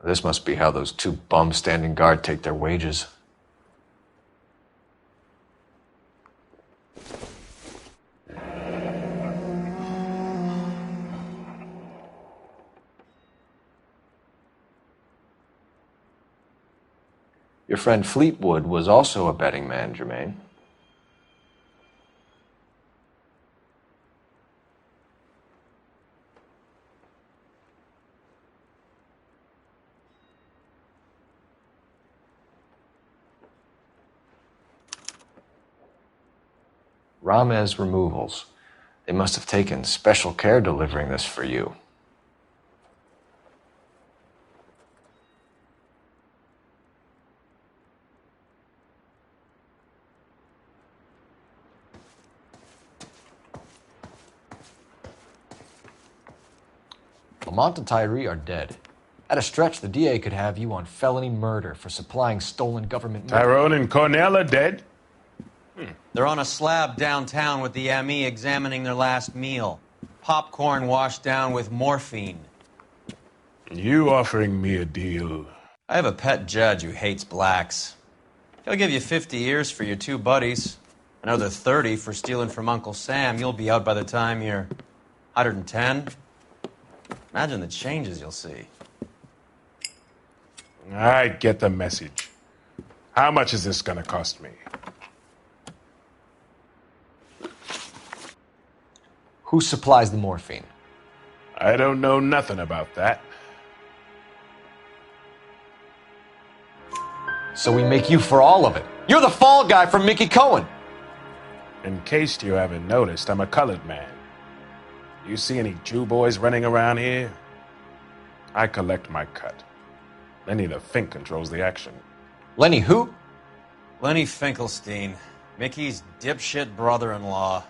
This must be how those two bums standing guard take their wages. Your friend Fleetwood was also a betting man, Jermaine. Ramez Removals. They must have taken special care delivering this for you. Lamont and Tyree are dead. At a stretch, the DA could have you on felony murder for supplying stolen government money. Tyrone and Cornell are dead? They're on a slab downtown with the ME examining their last meal. Popcorn washed down with morphine. You offering me a deal? I have a pet judge who hates blacks. He'll give you 50 years for your two buddies. Another 30 for stealing from Uncle Sam. You'll be out by the time you're 110. Imagine the changes you'll see. I get the message. How much is this gonna cost me? Who supplies the morphine? I don't know nothing about that. So we make you for all of it. You're the fall guy from Mickey Cohen. In case you haven't noticed, I'm a colored man. You see any Jew boys running around here? I collect my cut. Lenny the Fink controls the action. Lenny who? Lenny Finkelstein, Mickey's dipshit brother-in-law.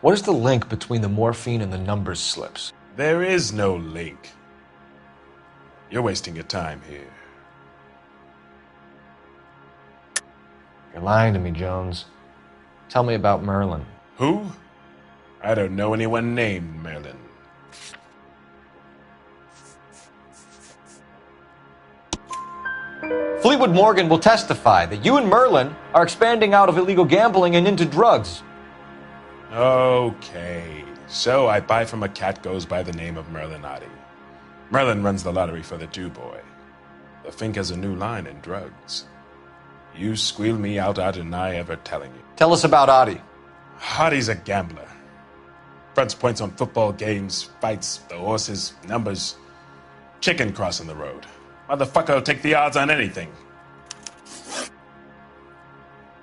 What is the link between the morphine and the numbers slips? There is no link. You're wasting your time here. You're lying to me, Jones. Tell me about Merlin. Who? I don't know anyone named Merlin. Fleetwood Morgan will testify that you and Merlin are expanding out of illegal gambling and into drugs. Okay, so I buy from a cat goes by the name of Merlin Otti. Merlin runs the lottery for the Jew boy. The Fink has a new line in drugs. You squeal me out, I deny ever telling you. Tell us about Otti. Otti's a gambler. Fronts points on football games, fights, the horses, numbers. Chicken crossing the road. Motherfucker will take the odds on anything.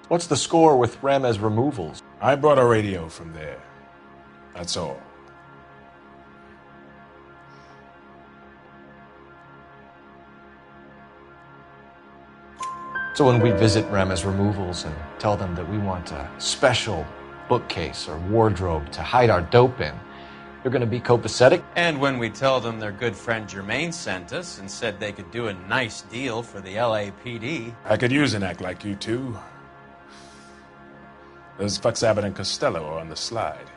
What's the score with Ramez Removals? I brought a radio from there. That's all. So when we visit Ramez Removals and tell them that we want a special bookcase or wardrobe to hide our dope in, you're going to be copacetic? And when we tell them their good friend Jermaine sent us and said they could do a nice deal for the LAPD. I could use an act like you two. Those fucks Abbott and Costello are on the slide.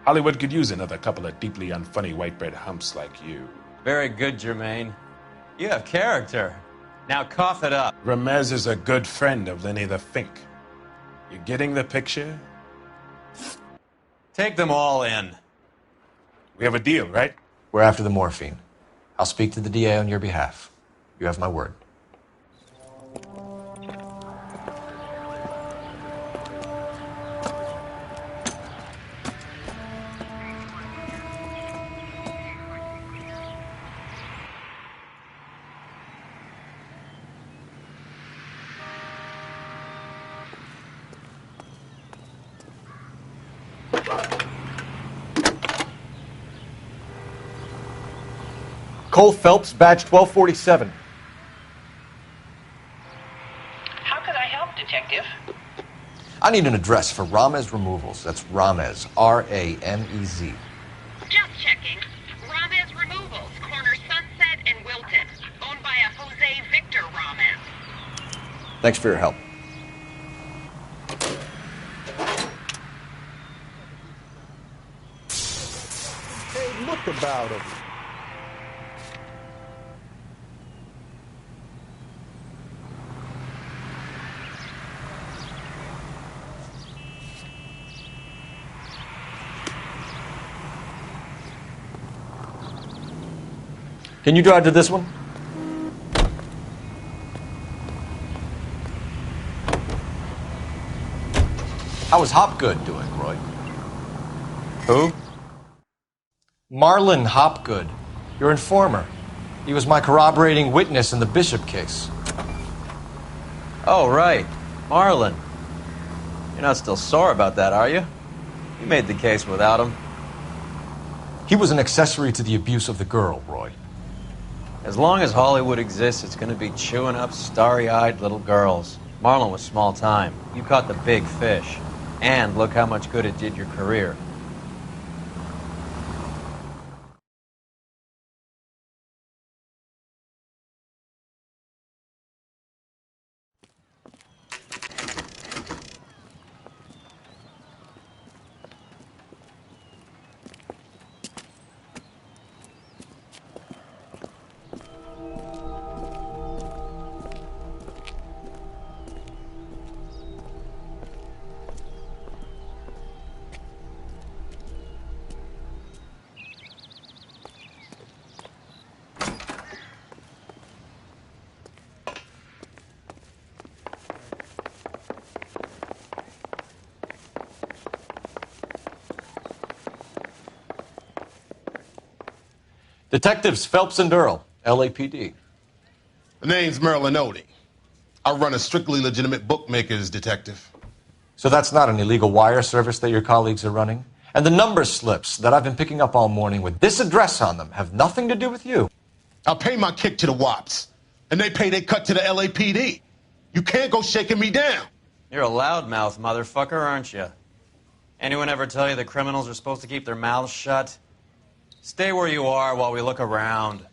Hollywood could use another couple of deeply unfunny white bread humps like you. Very good, Jermaine. You have character. Now cough it up. Ramez is a good friend of Lenny the Fink. You getting the picture? Take them all in. We have a deal, right? We're after the morphine. I'll speak to the DA on your behalf. You have my word. Nicole Phelps, badge 1247. How could I help, Detective? I need an address for Ramez Removals. That's Ramez, R-A-M-E-Z. Just checking. Ramez Removals, corner Sunset and Wilton. Owned by a Jose Victor Ramez. Thanks for your help. Hey, look about him. Can you drive to this one? How is Hopgood doing, Roy? Who? Marlon Hopgood, your informer. He was my corroborating witness in the Bishop case. Oh, right. Marlon. You're not still sore about that, are you? You made the case without him. He was an accessory to the abuse of the girl, Roy. As long as Hollywood exists, it's going to be chewing up starry-eyed little girls. Marlon was small time. You caught the big fish. And look how much good it did your career. Detectives Phelps and Earl, LAPD. The name's Merlin Odie. I run a strictly legitimate bookmaker's detective. So that's not an illegal wire service that your colleagues are running? And the number slips that I've been picking up all morning with this address on them have nothing to do with you? I pay my kick to the WAPs, and they pay their cut to the LAPD. You can't go shaking me down. You're a loudmouth motherfucker, aren't you? Anyone ever tell you that criminals are supposed to keep their mouths shut? Stay where you are while we look around.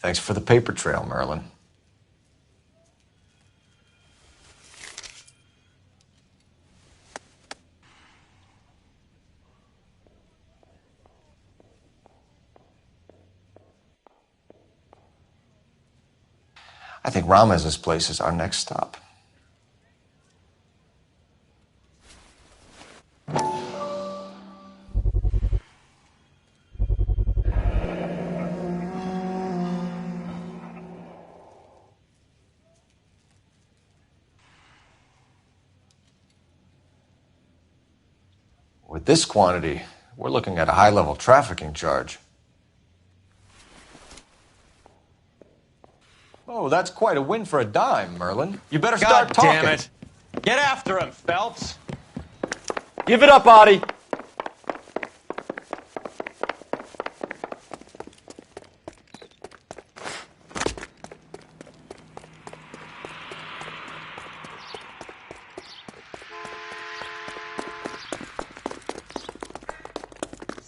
Thanks for the paper trail, Merlin. I think Ramez's place is our next stop. With this quantity, we're looking at a high-level trafficking charge. Oh, that's quite a win for a dime, Merlin. You better start talking. God damn it. Get after him, Phelps. Give it up, Audie.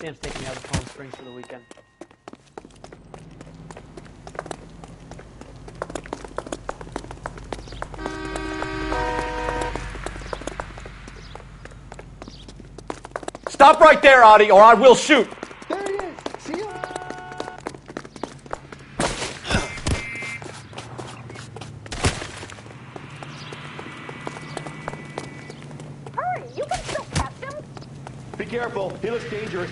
Sam's taking me out of Palm Springs for the weekend. Stop right there, Audie, or I will shoot. There he is. See him? Hurry! You can still catch him! Be careful. He looks dangerous.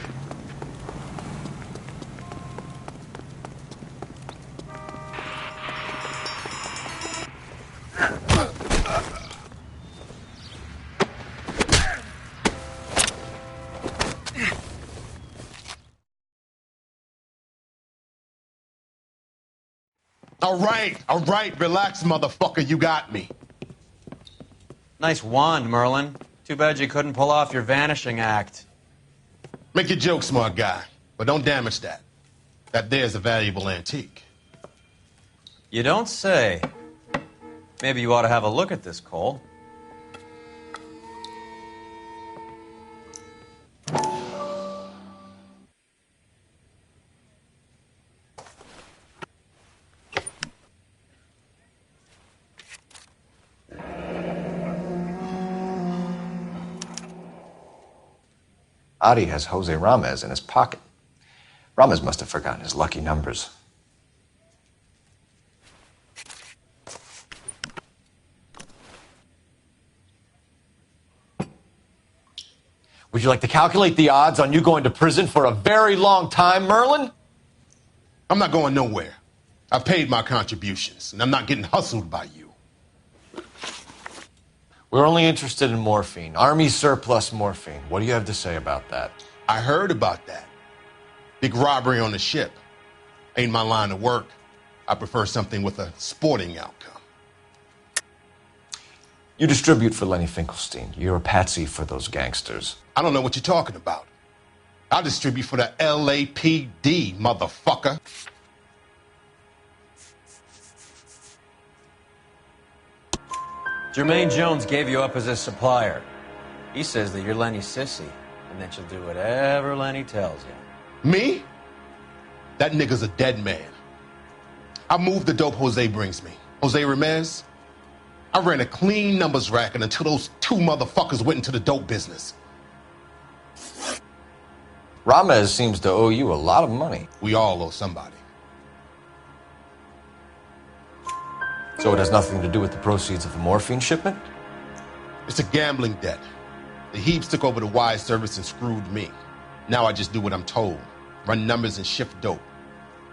All right, relax, motherfucker, you got me. Nice wand, Merlin. Too bad you couldn't pull off your vanishing act. Make your joke, smart guy, but don't damage that. That there's a valuable antique. You don't say. Maybe you ought to have a look at this, Cole. Audie has Jose Ramez in his pocket. Ramez must have forgotten his lucky numbers. Would you like to calculate the odds on you going to prison for a very long time, Merlin? I'm not going nowhere. I've paid my contributions, and I'm not getting hustled by you. We're only interested in morphine. Army surplus morphine. What do you have to say about that? I heard about that. Big robbery on the ship. Ain't my line of work. I prefer something with a sporting outcome. You distribute for Lenny Finkelstein. You're a patsy for those gangsters. I don't know what you're talking about. I distribute for the LAPD, motherfucker. Jermaine Jones gave you up as his supplier. He says that you're Lenny's sissy, and that you'll do whatever Lenny tells you. Me? That nigga's a dead man. I moved the dope Jose brings me. Jose Ramez? I ran a clean numbers racket until those two motherfuckers went into the dope business. Ramez seems to owe you a lot of money. We all owe somebody. So it has nothing to do with the proceeds of the morphine shipment? It's a gambling debt. The Heaps took over the wire service and screwed me. Now I just do what I'm told. Run numbers and shift dope.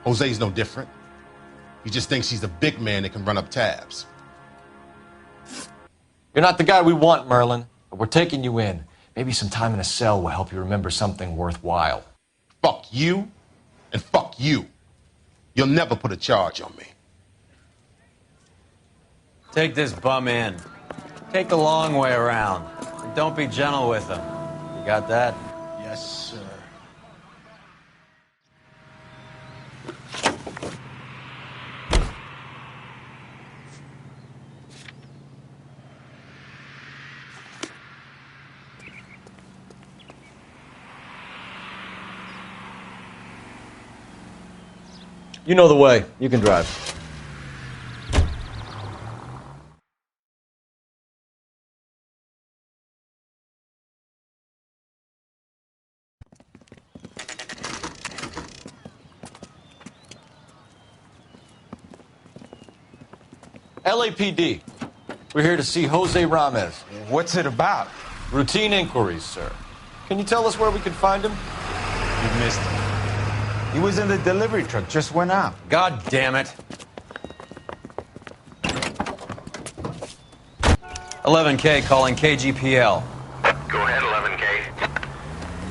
Jose's no different. He just thinks he's a big man that can run up tabs. You're not the guy we want, Merlin, but we're taking you in. Maybe some time in a cell will help you remember something worthwhile. Fuck you, and fuck you. You'll never put a charge on me. Take this bum in. Take the long way around. And don't be gentle with him. You got that? Yes, sir. You know the way. You can drive. LAPD. We're here to see Jose Ramez. What's it about? Routine inquiries, sir. Can you tell us where we can find him? You missed him. He was in the delivery truck, just went out. God damn it. 11K calling KGPL. Go ahead, 11K.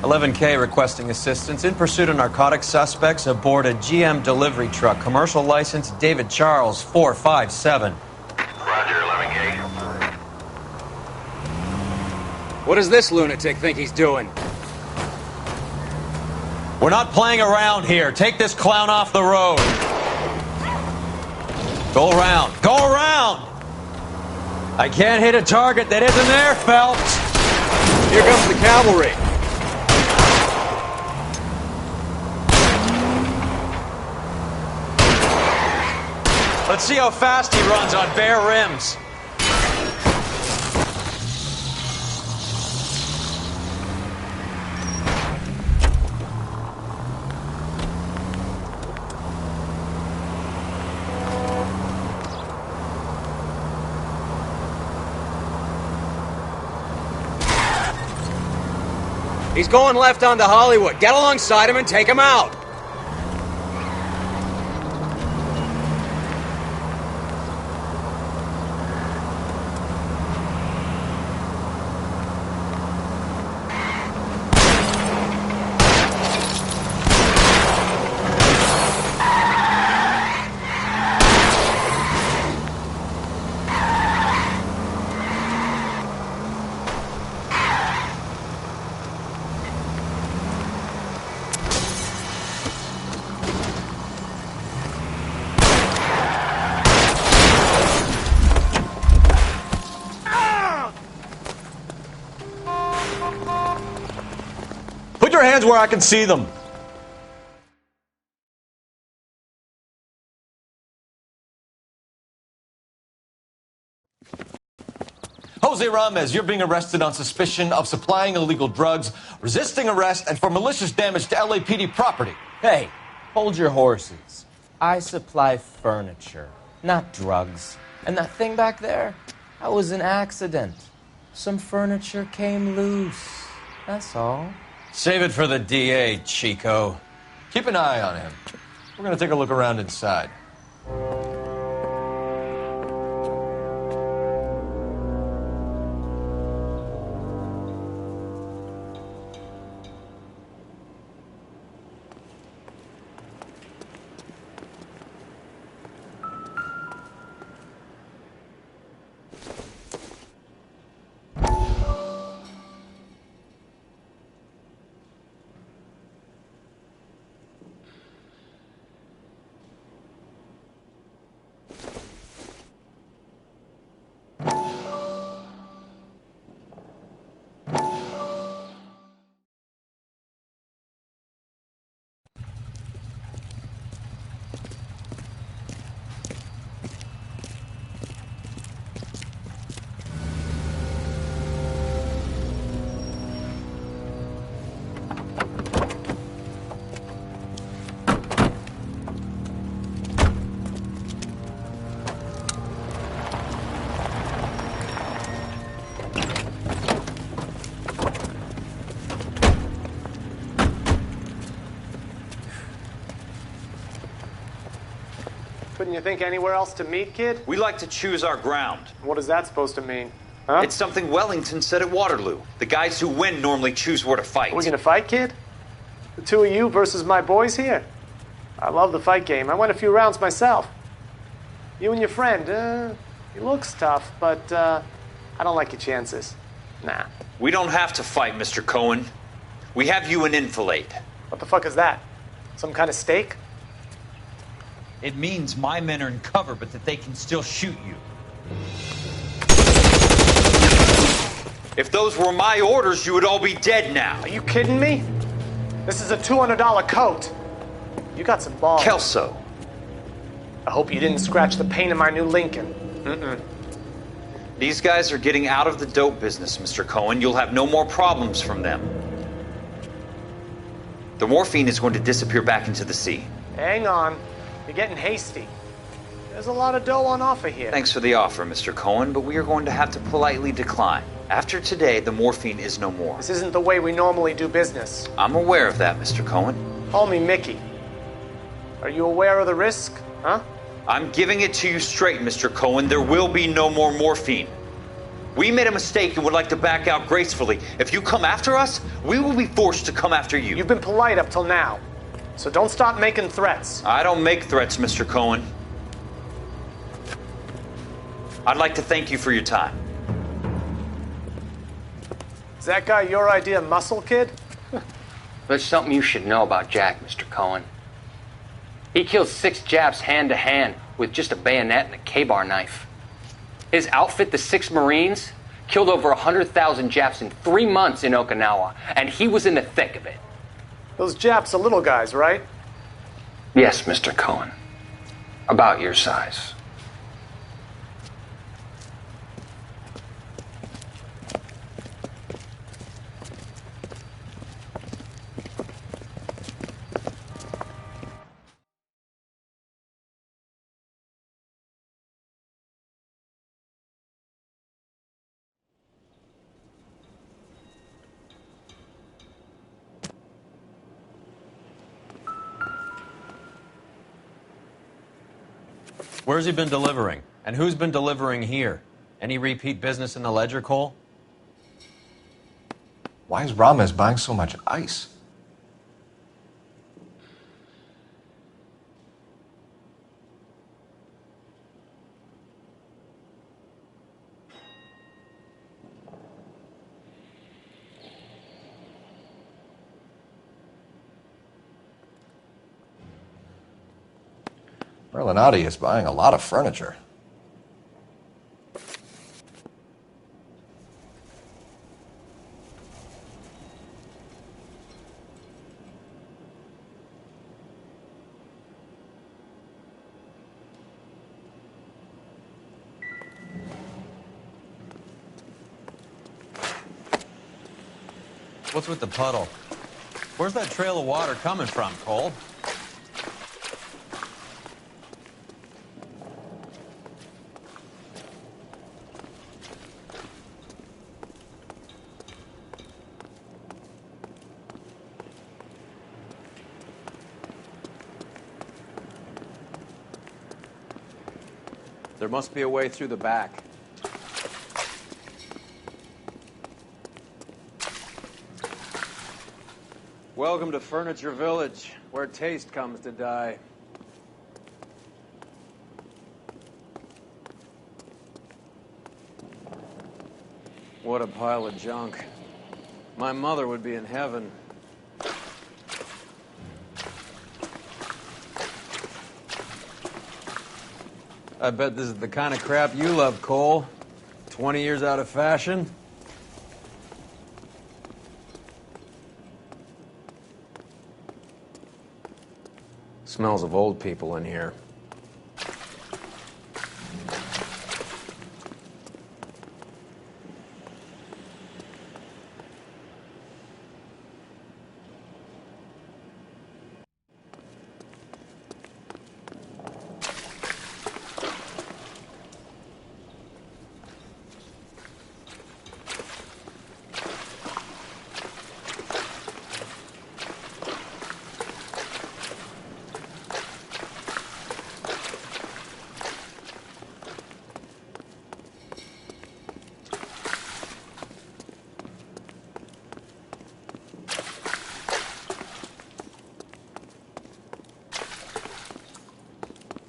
11K requesting assistance in pursuit of narcotic suspects aboard a GM delivery truck. Commercial license David Charles 457. Roger, 11K. What does this lunatic think he's doing? We're not playing around here. Take this clown off the road. Go around. Go around! I can't hit a target that isn't there, Phelps. Here comes the cavalry. Let's see how fast he runs on bare rims. He's going left onto Hollywood. Get alongside him and take him out. Put your hands where I can see them. Jose Ramos, you're being arrested on suspicion of supplying illegal drugs, resisting arrest, and for malicious damage to LAPD property. Hey, hold your horses. I supply furniture, not drugs. And that thing back there, that was an accident. Some furniture came loose. That's all. Save it for the DA, Chico. Keep an eye on him. We're gonna take a look around inside. Couldn't you think anywhere else to meet, kid? We like to choose our ground. What is that supposed to mean? Huh? It's something Wellington said at Waterloo. The guys who win normally choose where to fight. Are we gonna fight, kid? The two of you versus my boys here? I love the fight game. I went a few rounds myself. You and your friend, he looks tough, but I don't like your chances. Nah. We don't have to fight, Mr. Cohen. We have you an enfilade. What the fuck is that? Some kind of steak? It means my men are in cover, but that they can still shoot you. If those were my orders, you would all be dead now. Are you kidding me? This is a $200 coat. You got some balls. Kelso. I hope you didn't scratch the paint of my new Lincoln. Mm-mm. These guys are getting out of the dope business, Mr. Cohen. You'll have no more problems from them. The morphine is going to disappear back into the sea. Hang on. You're getting hasty. There's a lot of dough on offer here. Thanks for the offer, Mr. Cohen, but we are going to have to politely decline. After today, the morphine is no more. This isn't the way we normally do business. I'm aware of that, Mr. Cohen. Call me Mickey. Are you aware of the risk, huh? I'm giving it to you straight, Mr. Cohen. There will be no more morphine. We made a mistake and would like to back out gracefully. If you come after us, we will be forced to come after you. You've been polite up till now, so don't stop making threats. I don't make threats, Mr. Cohen. I'd like to thank you for your time. Is that guy your idea of muscle, kid? There's something you should know about Jack, Mr. Cohen. He killed 6 Japs hand to hand with just a bayonet and a K-bar knife. His outfit, the 6 Marines, killed over 100,000 Japs in 3 months in Okinawa, and he was in the thick of it. Those Japs are little guys, right? Yes, Mr. Cohen. About your size. Where's he been delivering? And who's been delivering here? Any repeat business in the ledger, Cole? Why is Ramos buying so much ice? Merlinotti is buying a lot of furniture. What's with the puddle? Where's that trail of water coming from, Cole? There must be a way through the back. Welcome to Furniture Village, where taste comes to die. What a pile of junk. My mother would be in heaven. I bet this is the kind of crap you love, Cole. 20 years out of fashion. Smells of old people in here.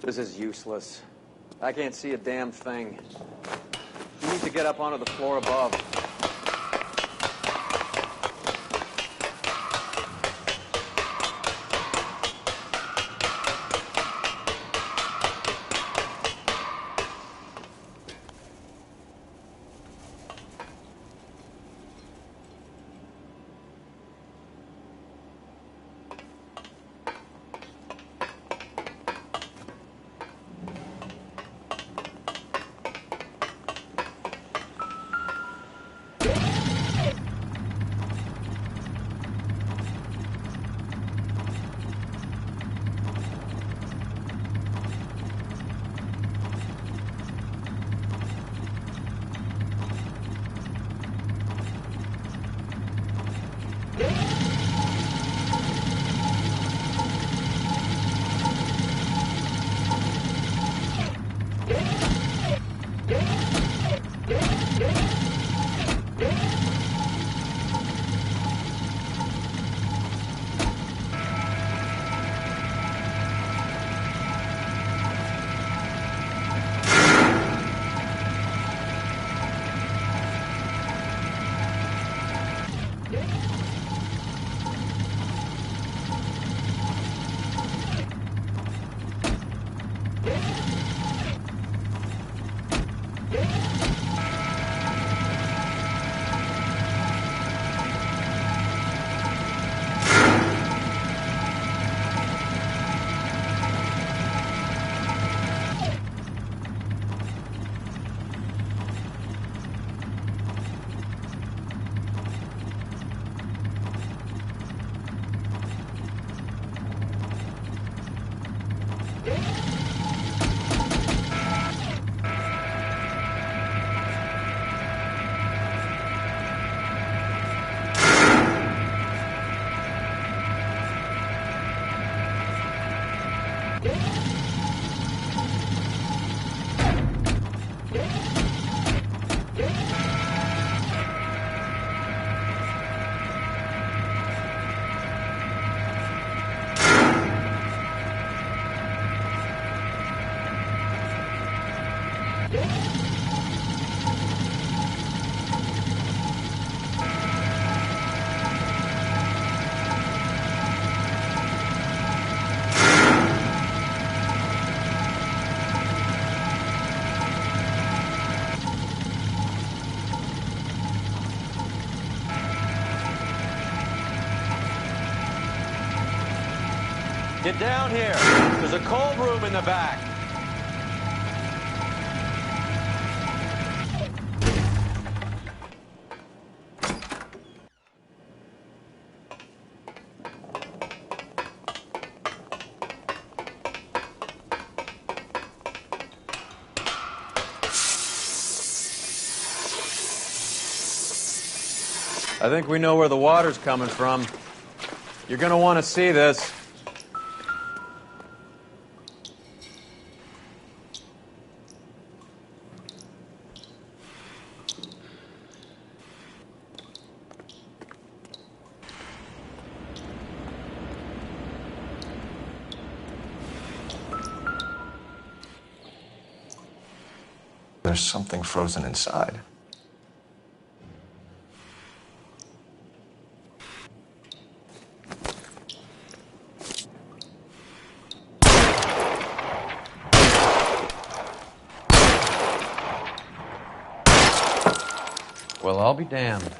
This is useless. I can't see a damn thing. You need to get up onto the floor above. Get down here. There's a cold room in the back. I think we know where the water's coming from. You're gonna want to see this. There's something frozen inside. Well, I'll be damned.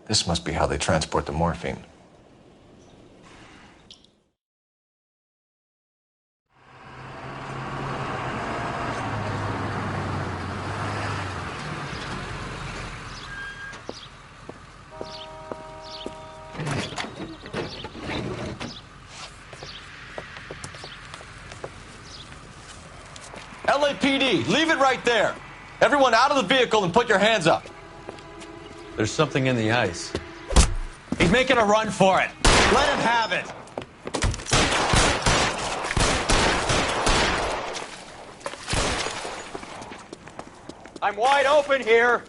This must be how they transport the morphine. LAPD, leave it right there. Everyone out of the vehicle and put your hands up. There's something in the ice. He's making a run for it. Let him have it. I'm wide open here.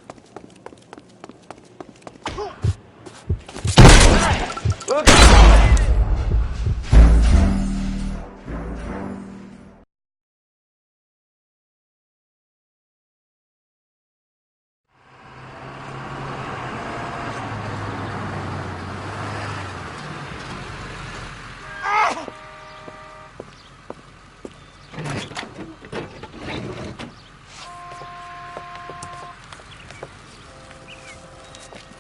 Look.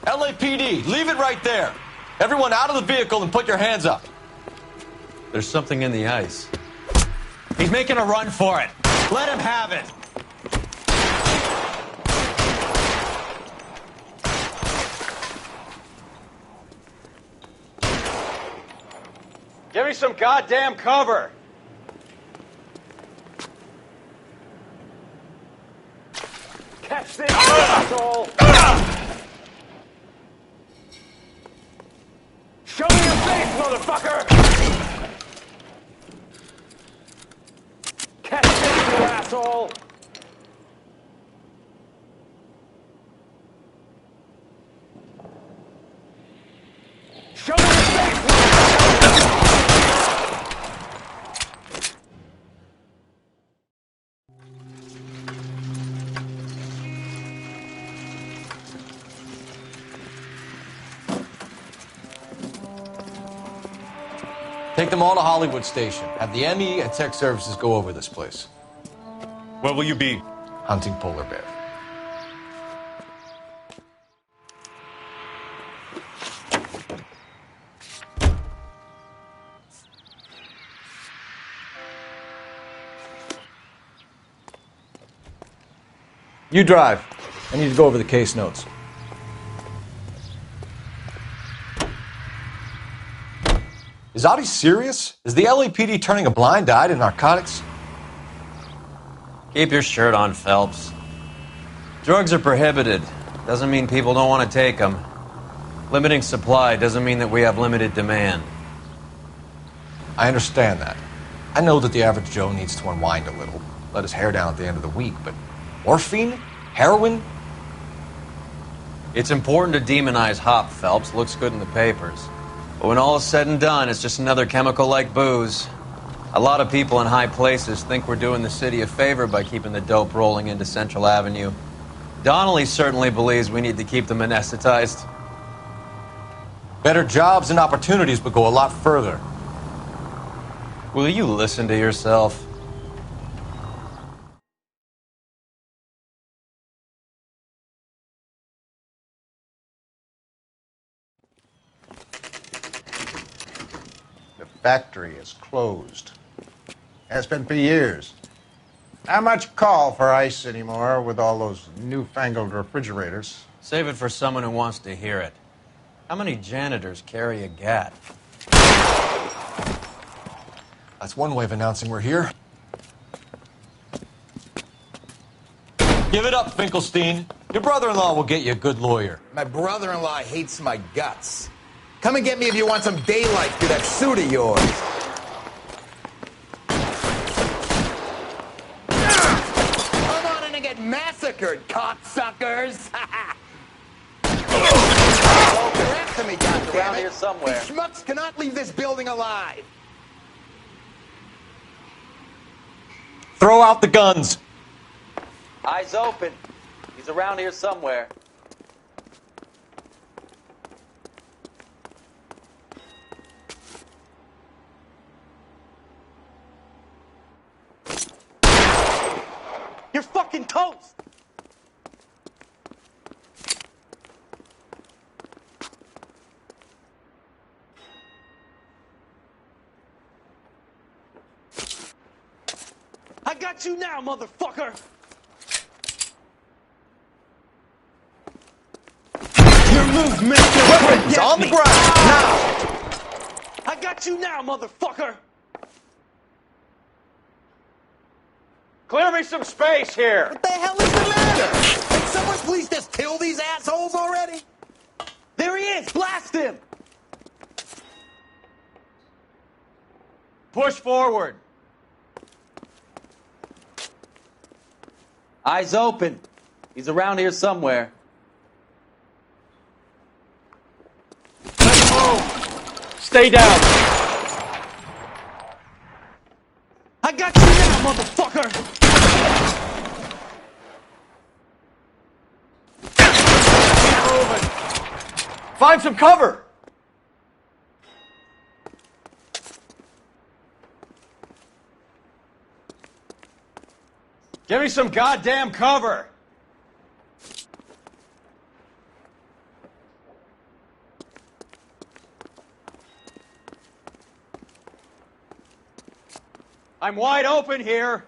LAPD, leave it right there. Everyone out of the vehicle and put your hands up. There's something in the ice. He's making a run for it. Let him have it. Give me some goddamn cover. Catch this, asshole. Show me your face, motherfucker! Catch this, you asshole! Show me your face, motherfucker! Take them all to Hollywood Station. Have the ME and tech services go over this place. Where will you be? Hunting polar bear. You drive. I need to go over the case notes. Is Audie serious? Is the LAPD turning a blind eye to narcotics? Keep your shirt on, Phelps. Drugs are prohibited. Doesn't mean people don't want to take them. Limiting supply doesn't mean that we have limited demand. I understand that. I know that the average Joe needs to unwind a little, let his hair down at the end of the week, but morphine? Heroin? It's important to demonize hop, Phelps. Looks good in the papers. But when all is said and done, it's just another chemical like booze. A lot of people in high places think we're doing the city a favor by keeping the dope rolling into Central Avenue. Donnelly certainly believes we need to keep them anesthetized. Better jobs and opportunities would go a lot further. Will you listen to yourself? The factory is closed. Has been for years. Not much call for ice anymore with all those newfangled refrigerators. Save it for someone who wants to hear it. How many janitors carry a gat? That's one way of announcing we're here. Give it up, Finkelstein. Your brother-in-law will get you a good lawyer. My brother-in-law hates my guts. Come and get me if you want some daylight through that suit of yours. Come on in and get massacred, cocksuckers! You're after me, goddammit. Around here somewhere. These schmucks cannot leave this building alive. Throw out the guns. Eyes open. He's around here somewhere. You're fucking toast! I got you now, motherfucker! Your move, mister! Weapons on the ground! Now! I got you now, motherfucker! Clear me some space here! What the hell is the matter? Can someone please just kill these assholes already? There he is! Blast him! Push forward. Eyes open. He's around here somewhere. Let's move. Stay down. I got you now, motherfucker! Find some cover. Give me some goddamn cover. I'm wide open here.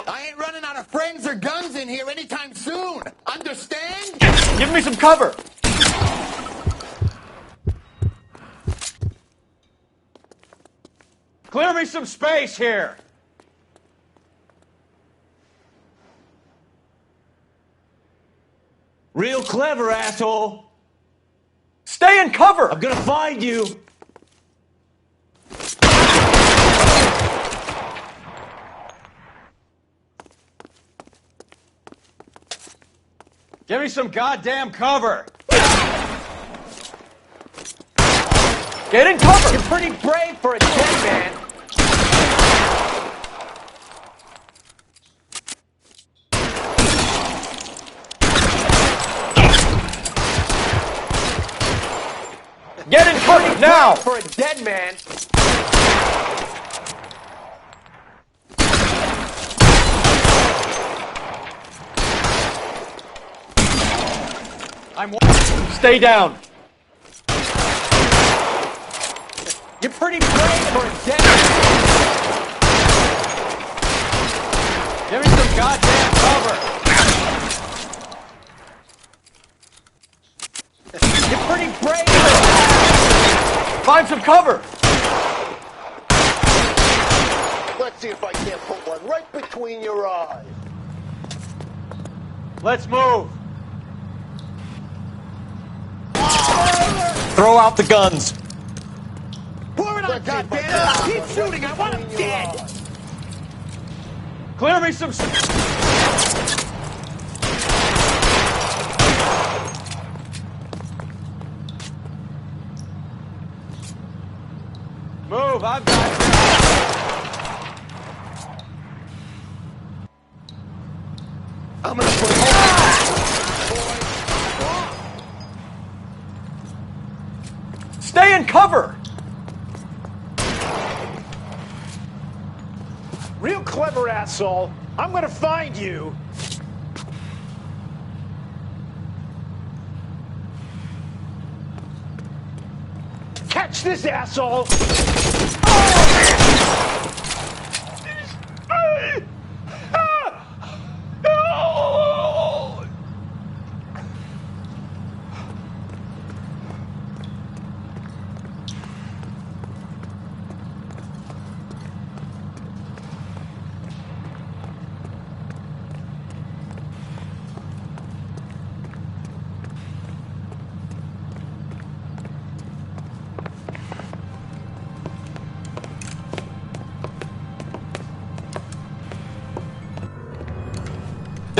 I ain't running out of friends or guns in here anytime soon. Understand? Give me some cover. Clear me some space here. Real clever, asshole. Stay in cover. I'm gonna find you. Give me some goddamn cover. Get in cover. You're pretty brave for a dead man. Get in cover now. For a dead man. Stay down. You're pretty brave for a dead man. Give me some goddamn cover. You're pretty brave. Find some cover. Let's see if I can't put one right between your eyes. Let's move. Throw out the guns. Pour it on, goddammit! Keep shooting! I want him dead! Clear me some... Move, I've got you. I'm gonna put Stay in cover! real clever, asshole. I'm gonna find you. Catch this asshole!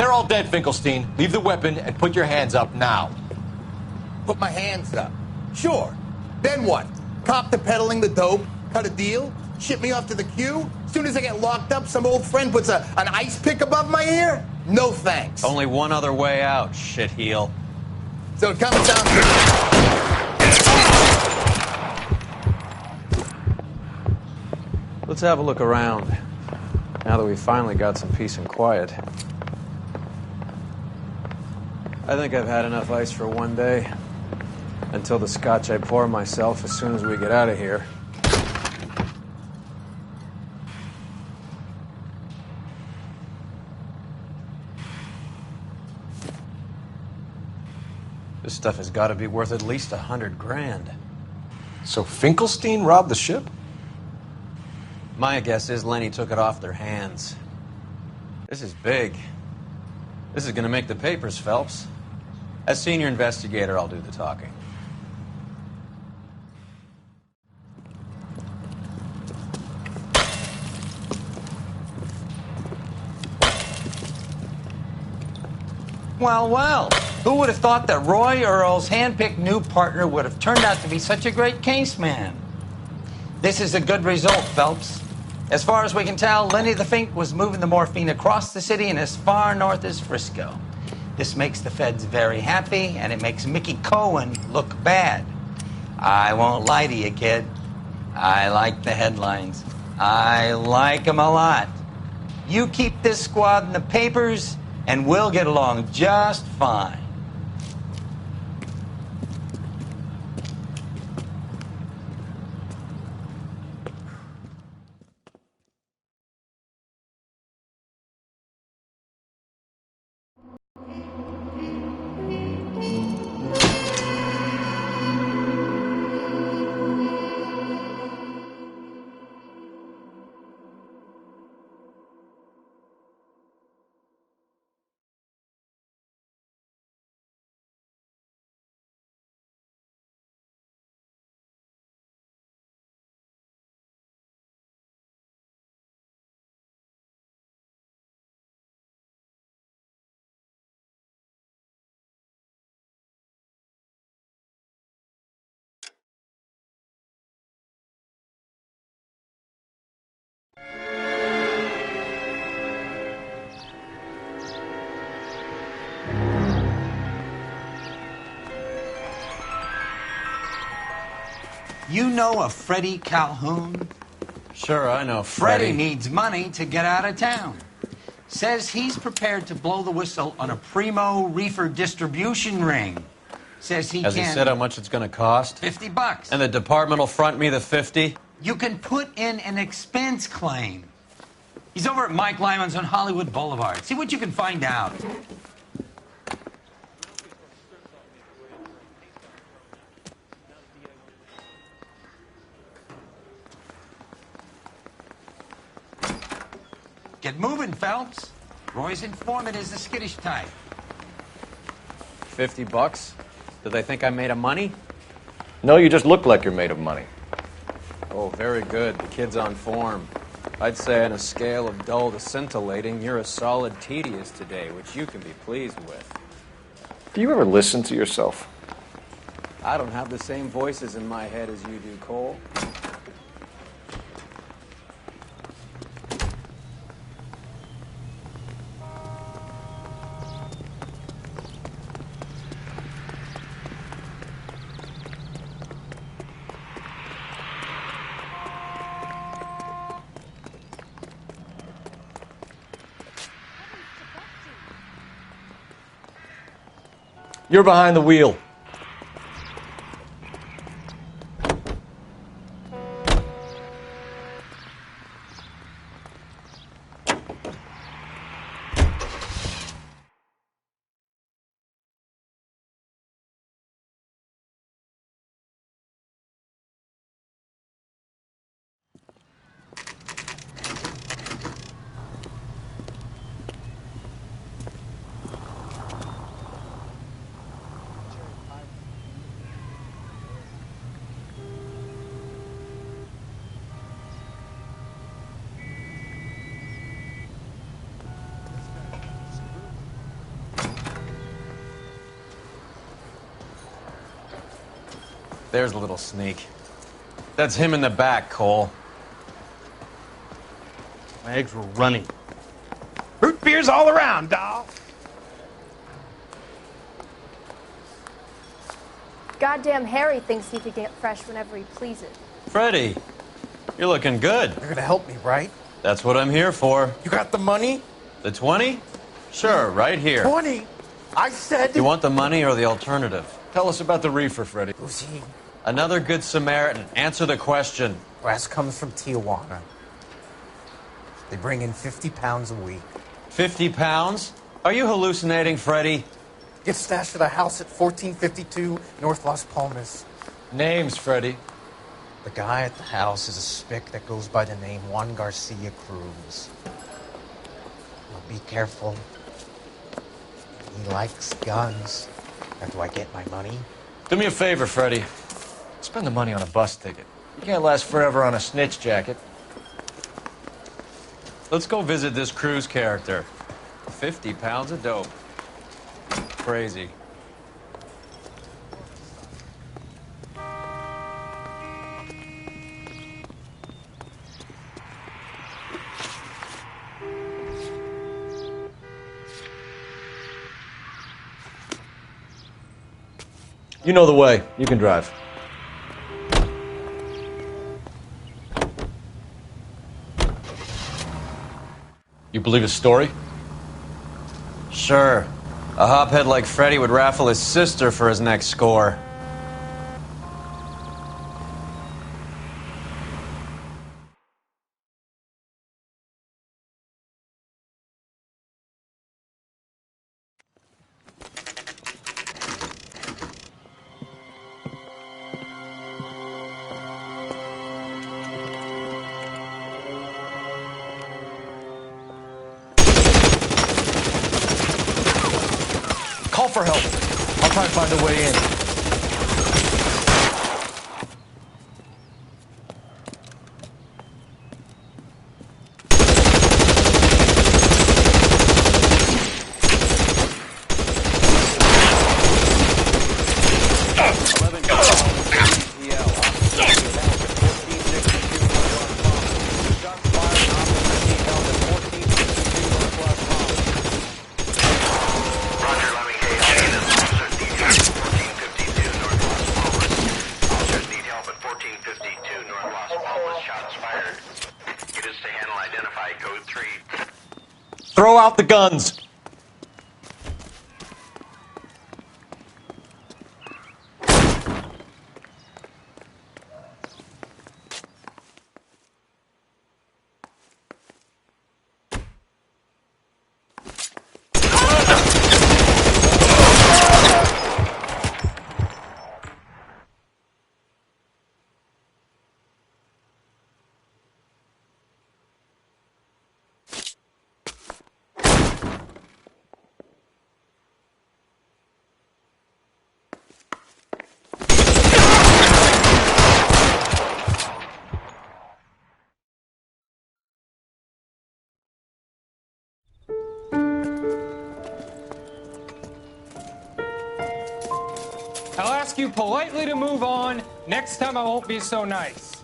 They're all dead, Finkelstein. Leave the weapon and put your hands up now. Put my hands up. Sure. Then what? Cop to peddling the dope? Cut a deal? Ship me off to the queue? Soon as I get locked up, some old friend puts an ice pick above my ear? No thanks. Only one other way out, shitheel. So it comes down to... Let's have a look around, now that we've finally got some peace and quiet. I think I've had enough ice for one day. Until the scotch I pour myself as soon as we get out of here. This stuff has got to be worth at least $100 grand. So Finkelstein robbed the ship? My guess is Lenny took it off their hands. This is big. This is going to make the papers, Phelps. As senior investigator, I'll do the talking. Well, well. Who would have thought that Roy Earl's hand-picked new partner would have turned out to be such a great case man? This is a good result, Phelps. As far as we can tell, Lenny the Fink was moving the morphine across the city and as far north as Frisco. This makes the feds very happy, and it makes Mickey Cohen look bad. I won't lie to you, kid. I like the headlines. I like them a lot. You keep this squad in the papers, and we'll get along just fine. You know a Freddie Calhoun? Sure, I know Freddie needs money to get out of town. Says he's prepared to blow the whistle on a primo reefer distribution ring. Says he Has he said how much it's going to cost? $50. And the department will front me the 50? You can put in an expense claim. He's over at Mike Lyman's on Hollywood Boulevard. See what you can find out. Get moving, Phelps. Roy's informant is the skittish type. $50? Do they think I'm made of money? No, you just look like you're made of money. Oh, very good. The kid's on form. I'd say on a scale of dull to scintillating, you're a solid tedious today, which you can be pleased with. Do you ever listen to yourself? I don't have the same voices in my head as you do, Cole. You're behind the wheel. There's a little sneak. That's him in the back, Cole. My eggs were running. Root beers all around, doll. Goddamn Harry thinks he can get fresh whenever he pleases. Freddie, you're looking good. You're gonna help me, right? That's what I'm here for. You got the money? The 20? Sure, right here. 20? I said... You want the money or the alternative? Tell us about the reefer, Freddie. Who's he? Another good Samaritan. Answer the question. Brass comes from Tijuana. They bring in 50 pounds a week. 50 pounds? Are you hallucinating, Freddie? Get stashed at a house at 1452 North Las Palmas. Names, Freddie. The guy at the house is a spick that goes by the name Juan Garcia Cruz. Now be careful. He likes guns. Now, do I get my money? Do me a favor, Freddie. Spend the money on a bus ticket. You can't last forever on a snitch jacket. Let's go visit this Cruz character. 50 pounds of dope. Crazy. You know the way. You can drive. You believe his story? Sure. A hophead like Freddie would raffle his sister for his next score. Call for help. I'll try and find a way in. Throw out the guns. I'll ask you politely to move on. Next time I won't be so nice.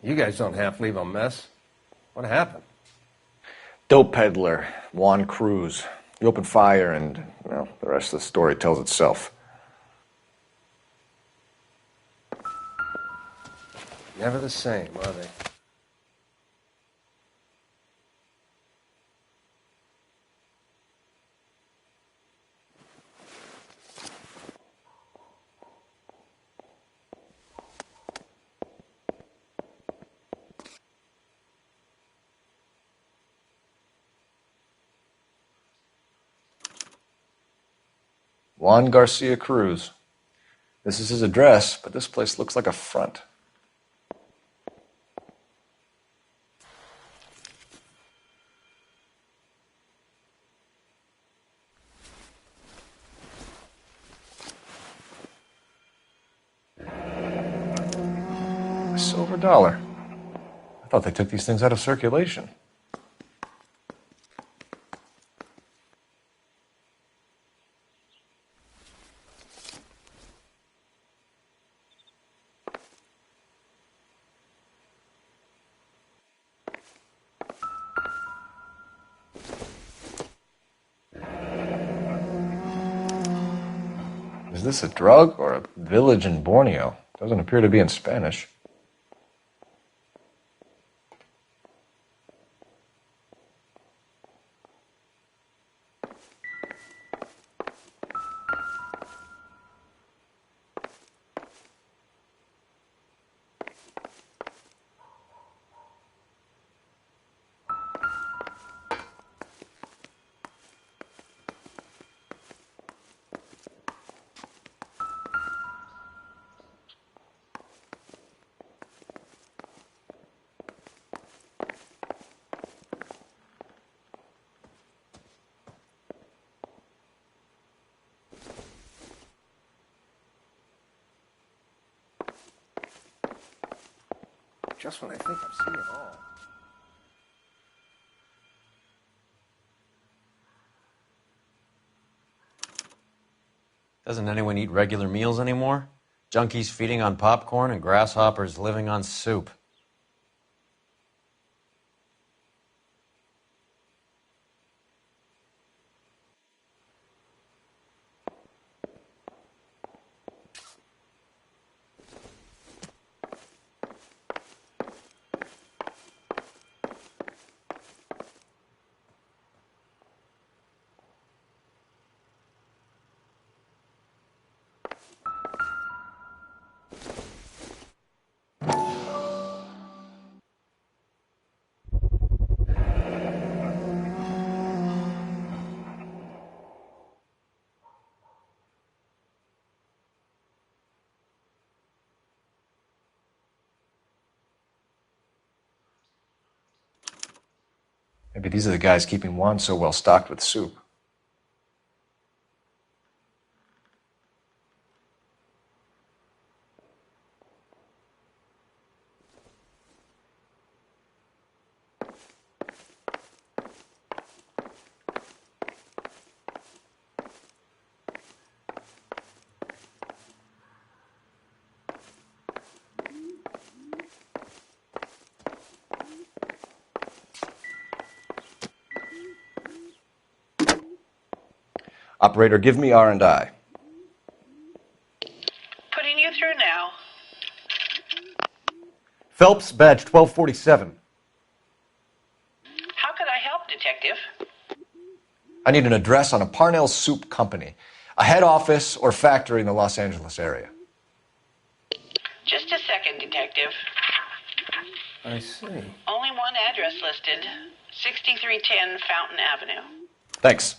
You guys don't half leave a mess. What happened? Dope peddler, Juan Cruz. He opened fire and, well, the rest of the story tells itself. Never the same, are they? Juan Garcia Cruz. This is his address, but this place looks like a front. A silver dollar. I thought they took these things out of circulation. Is this a drug or a village in Borneo? Doesn't appear to be in Spanish. Just when I think I've seen it all. Doesn't anyone eat regular meals anymore? Junkies feeding on popcorn and grasshoppers living on soup. Maybe these are the guys keeping Juan so well stocked with soup. Operator, give me R&I. Putting you through now. Phelps, badge 1247. How could I help, Detective? I need an address on a Parnell Soup Company, a head office or factory in the Los Angeles area. Just a second, Detective. I see. Only one address listed. 6310 Fountain Avenue. Thanks.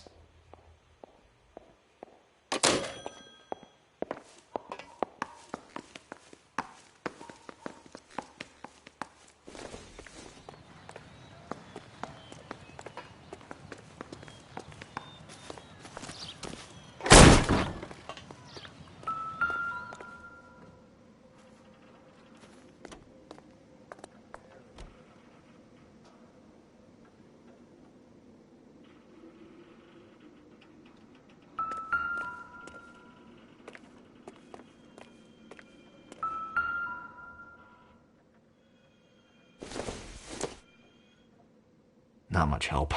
Not much help.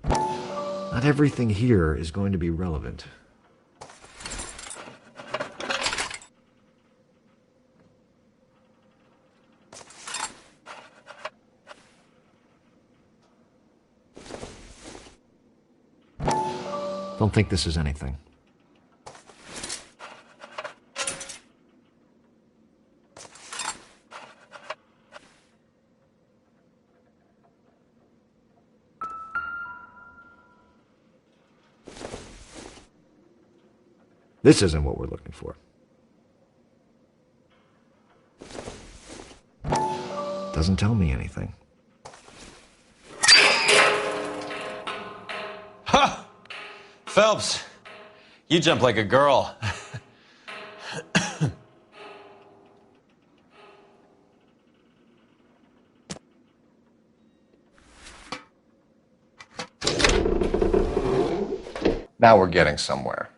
Not everything here is going to be relevant. Don't think this is anything. This isn't what we're looking for. Doesn't tell me anything. Ha! Phelps, you jump like a girl. Now we're getting somewhere.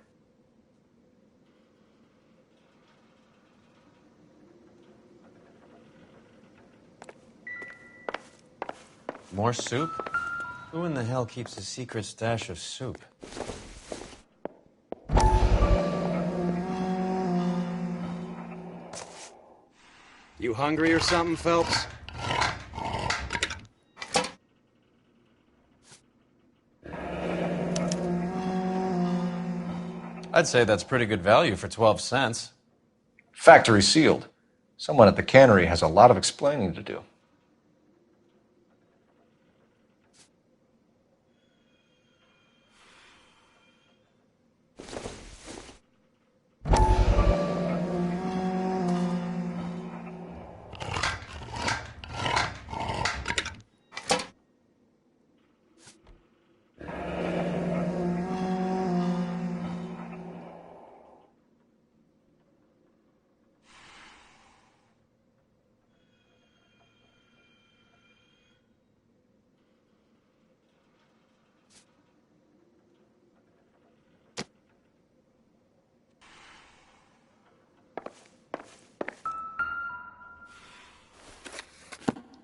More soup? Who in the hell keeps a secret stash of soup? You hungry or something, Phelps? I'd say that's pretty good value for 12 cents. Factory sealed. Someone at the cannery has a lot of explaining to do.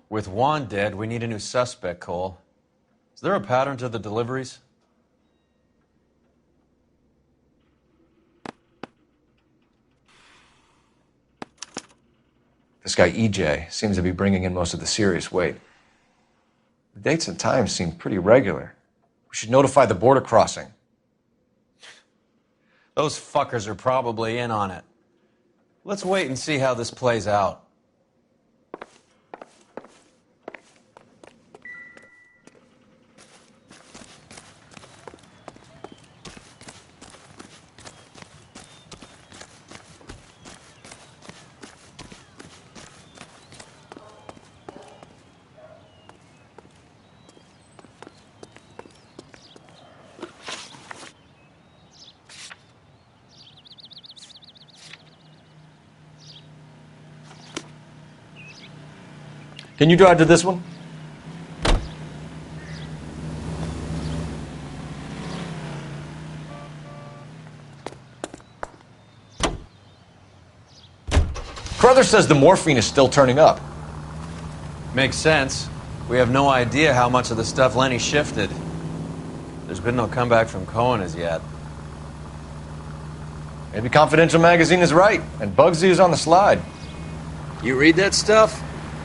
With Juan dead, we need a new suspect, Cole. Is there a pattern to the deliveries? This guy EJ seems to be bringing in most of the serious weight. The dates and times seem pretty regular. We should notify the border crossing. Those fuckers are probably in on it. Let's wait and see how this plays out. Can you drive to this one? Carruthers says the morphine is still turning up. Makes sense. We have no idea how much of the stuff Lenny shifted. There's been no comeback from Cohen as yet. Maybe Confidential Magazine is right, and Bugsy is on the slide. You read that stuff?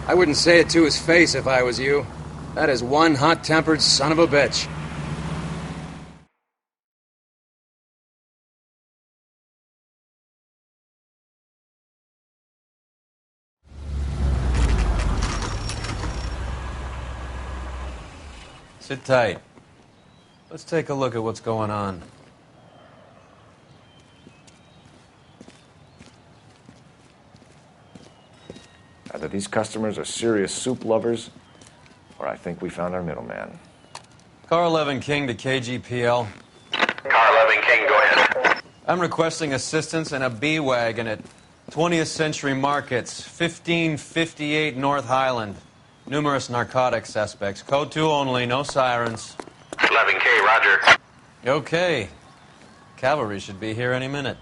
I wouldn't say it to his face if I was you. That is one hot-tempered son of a bitch. Sit tight. Let's take a look at what's going on. Either these customers are serious soup lovers, or I think we found our middleman. Car 11 King to KGPL. Car 11 King, go ahead. I'm requesting assistance in a B-Wagon at 20th Century Markets, 1558 North Highland. Numerous narcotic suspects. Code 2 only, no sirens. 11K, roger. Okay. Cavalry should be here any minute.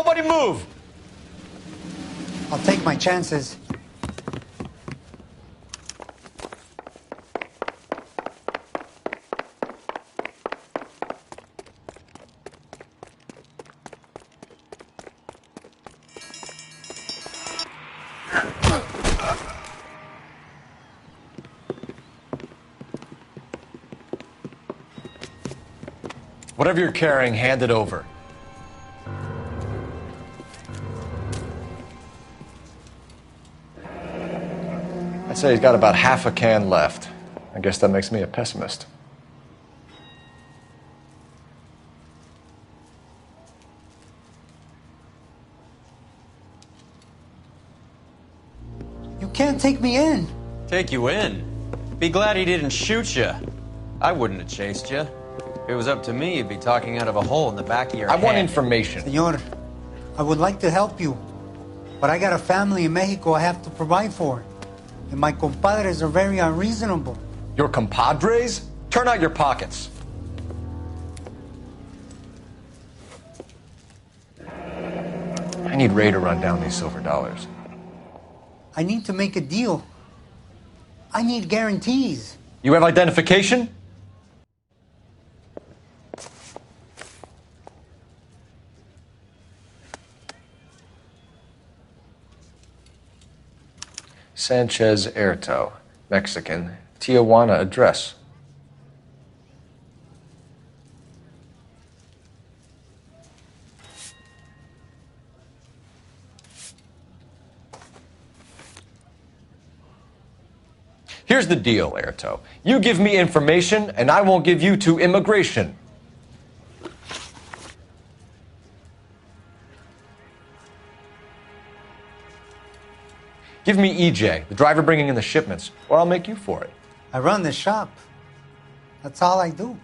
Nobody move! I'll take my chances. Whatever you're carrying, hand it over. I'd say he's got about half a can left. I guess that makes me a pessimist. You can't take me in. Take you in? Be glad he didn't shoot you. I wouldn't have chased you. If it was up to me, you'd be talking out of a hole in the back of your head. I want information. Senor, I would like to help you, but I got a family in Mexico I have to provide for. And my compadres are very unreasonable. Your compadres? Turn out your pockets. I need Ray to run down these silver dollars. I need to make a deal. I need guarantees. You have identification? Sanchez Erto, Mexican, Tijuana address. Here's the deal, Erto. You give me information, and I won't give you to immigration. Give me EJ, the driver bringing in the shipments, or I'll make you for it. I run the shop. That's all I do.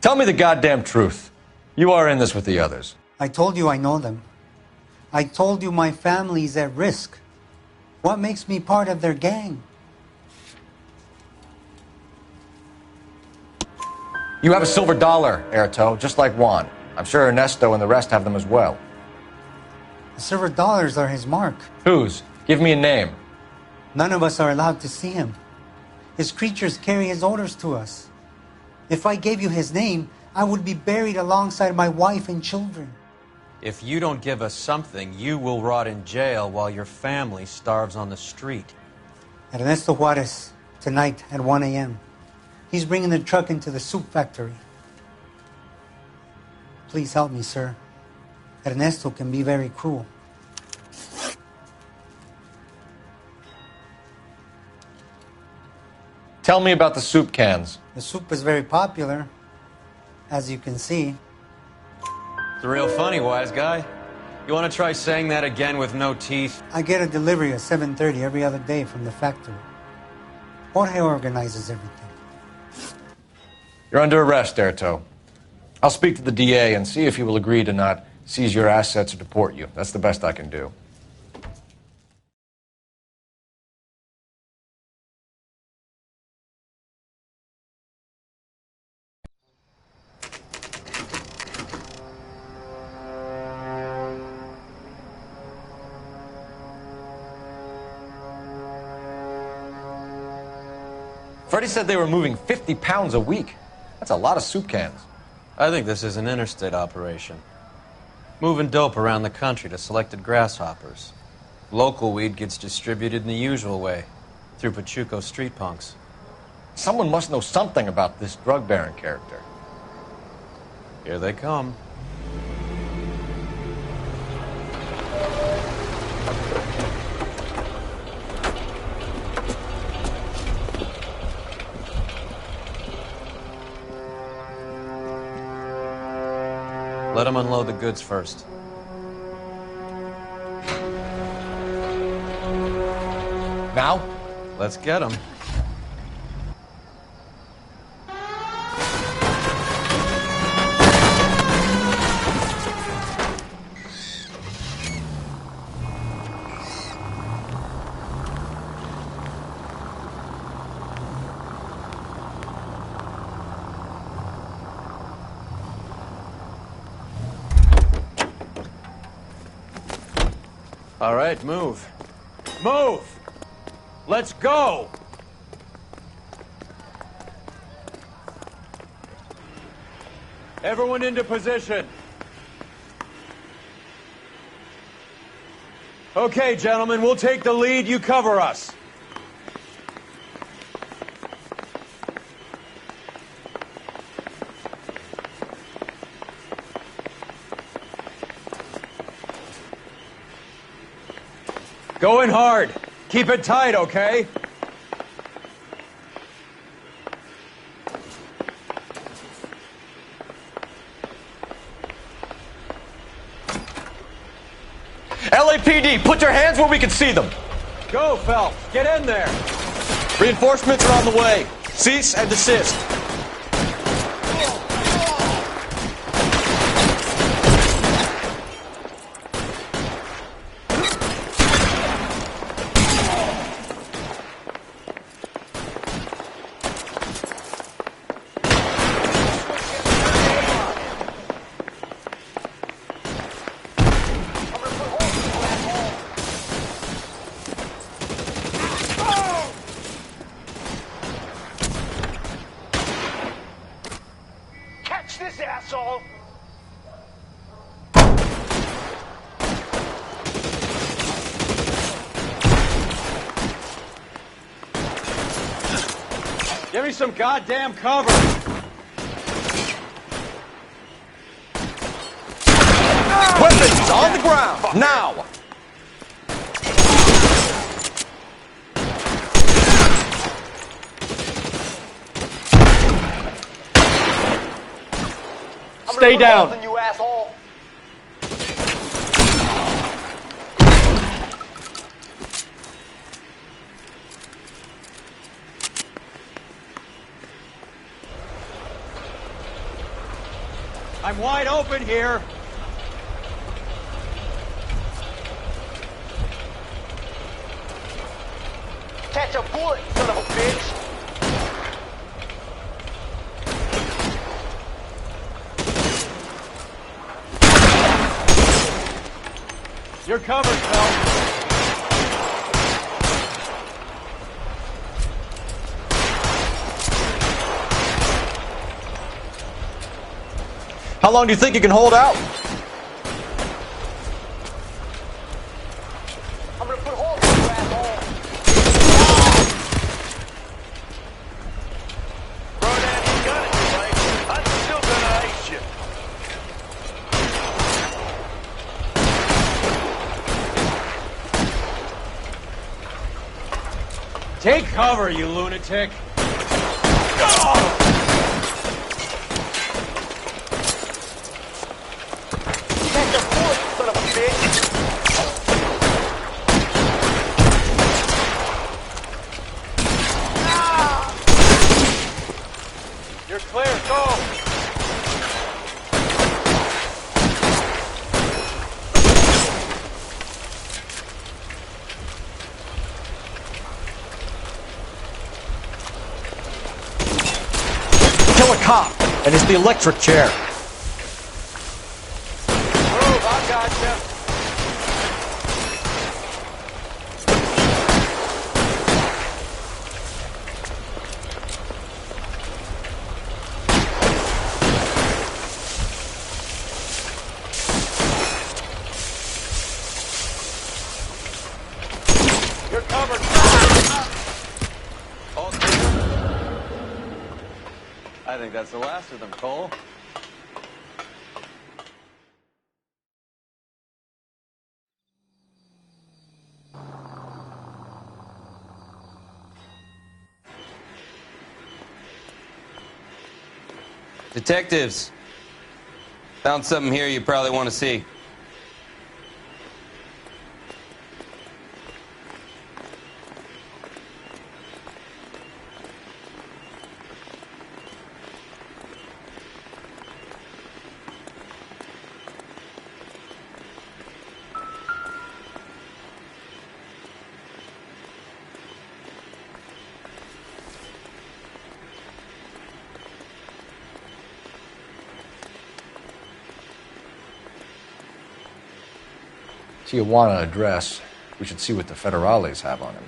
Tell me the goddamn truth. You are in this with the others. I told you I know them. I told you my family's at risk. What makes me part of their gang? You have a silver dollar, Erto, just like Juan. I'm sure Ernesto and the rest have them as well. The silver dollars are his mark. Whose? Give me a name. None of us are allowed to see him. His creatures carry his orders to us. If I gave you his name, I would be buried alongside my wife and children. If you don't give us something, you will rot in jail while your family starves on the street. Ernesto Juarez, tonight at 1 a.m. He's bringing the truck into the soup factory. Please help me, sir. Ernesto can be very cruel. Tell me about the soup cans. The soup is very popular, as you can see. It's real funny, wise guy. You want to try saying that again with no teeth? I get a delivery at 7:30 every other day from the factory. Jorge organizes everything. You're under arrest, Erto. I'll speak to the DA and see if he will agree to not seize your assets or deport you. That's the best I can do. Freddie said they were moving 50 pounds a week. That's a lot of soup cans. I think this is an interstate operation. Moving dope around the country to selected grasshoppers. Local weed gets distributed in the usual way, through Pachuco street punks. Someone must know something about this drug baron character. Here they come. Let them unload the goods first. Now? Let's get them. All right, move. Move! Let's go! Everyone into position. Okay, gentlemen, we'll take the lead. You cover us. Go in hard. Keep it tight, okay? LAPD, put your hands where we can see them. Go, Phelps. Get in there. Reinforcements are on the way. Cease and desist. This asshole! Give me some goddamn cover! Weapons on the ground, now! Stay down. You asshole. I'm wide open here. Catch a bullet, son of a bitch. You're covered, Phelps. How long do you think you can hold out? I'm gonna put holes in you, asshole. Throw down your gun at me, Blake. I'm still gonna ace you. Take cover, you lunatic. Catch a bullet, son of a bitch. You're clear, go! Kill a cop, and it's the electric chair. Move, I gotcha. You're covered. All clear. I think that's the last of them, Cole. Detectives, found something here you probably want to see. Tijuana address. We should see what the federales have on him.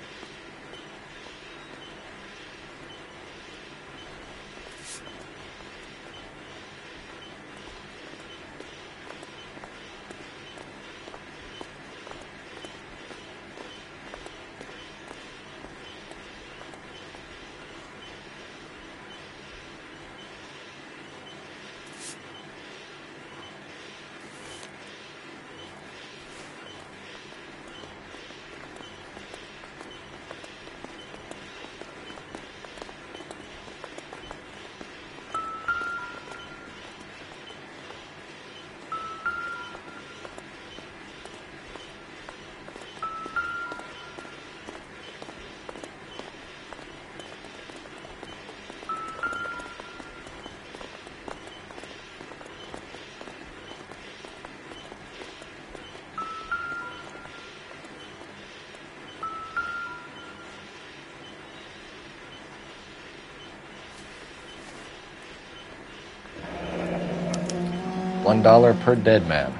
$1 per dead man.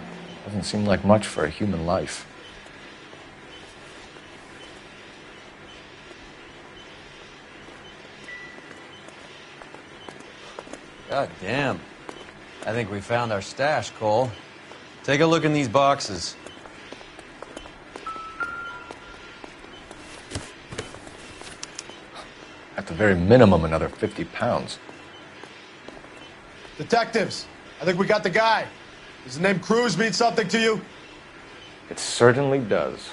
Doesn't seem like much for a human life. God damn. I think we found our stash, Cole. Take a look in these boxes. At the very minimum, another 50 pounds. Detectives, I think we got the guy. Does the name Cruz mean something to you? It certainly does.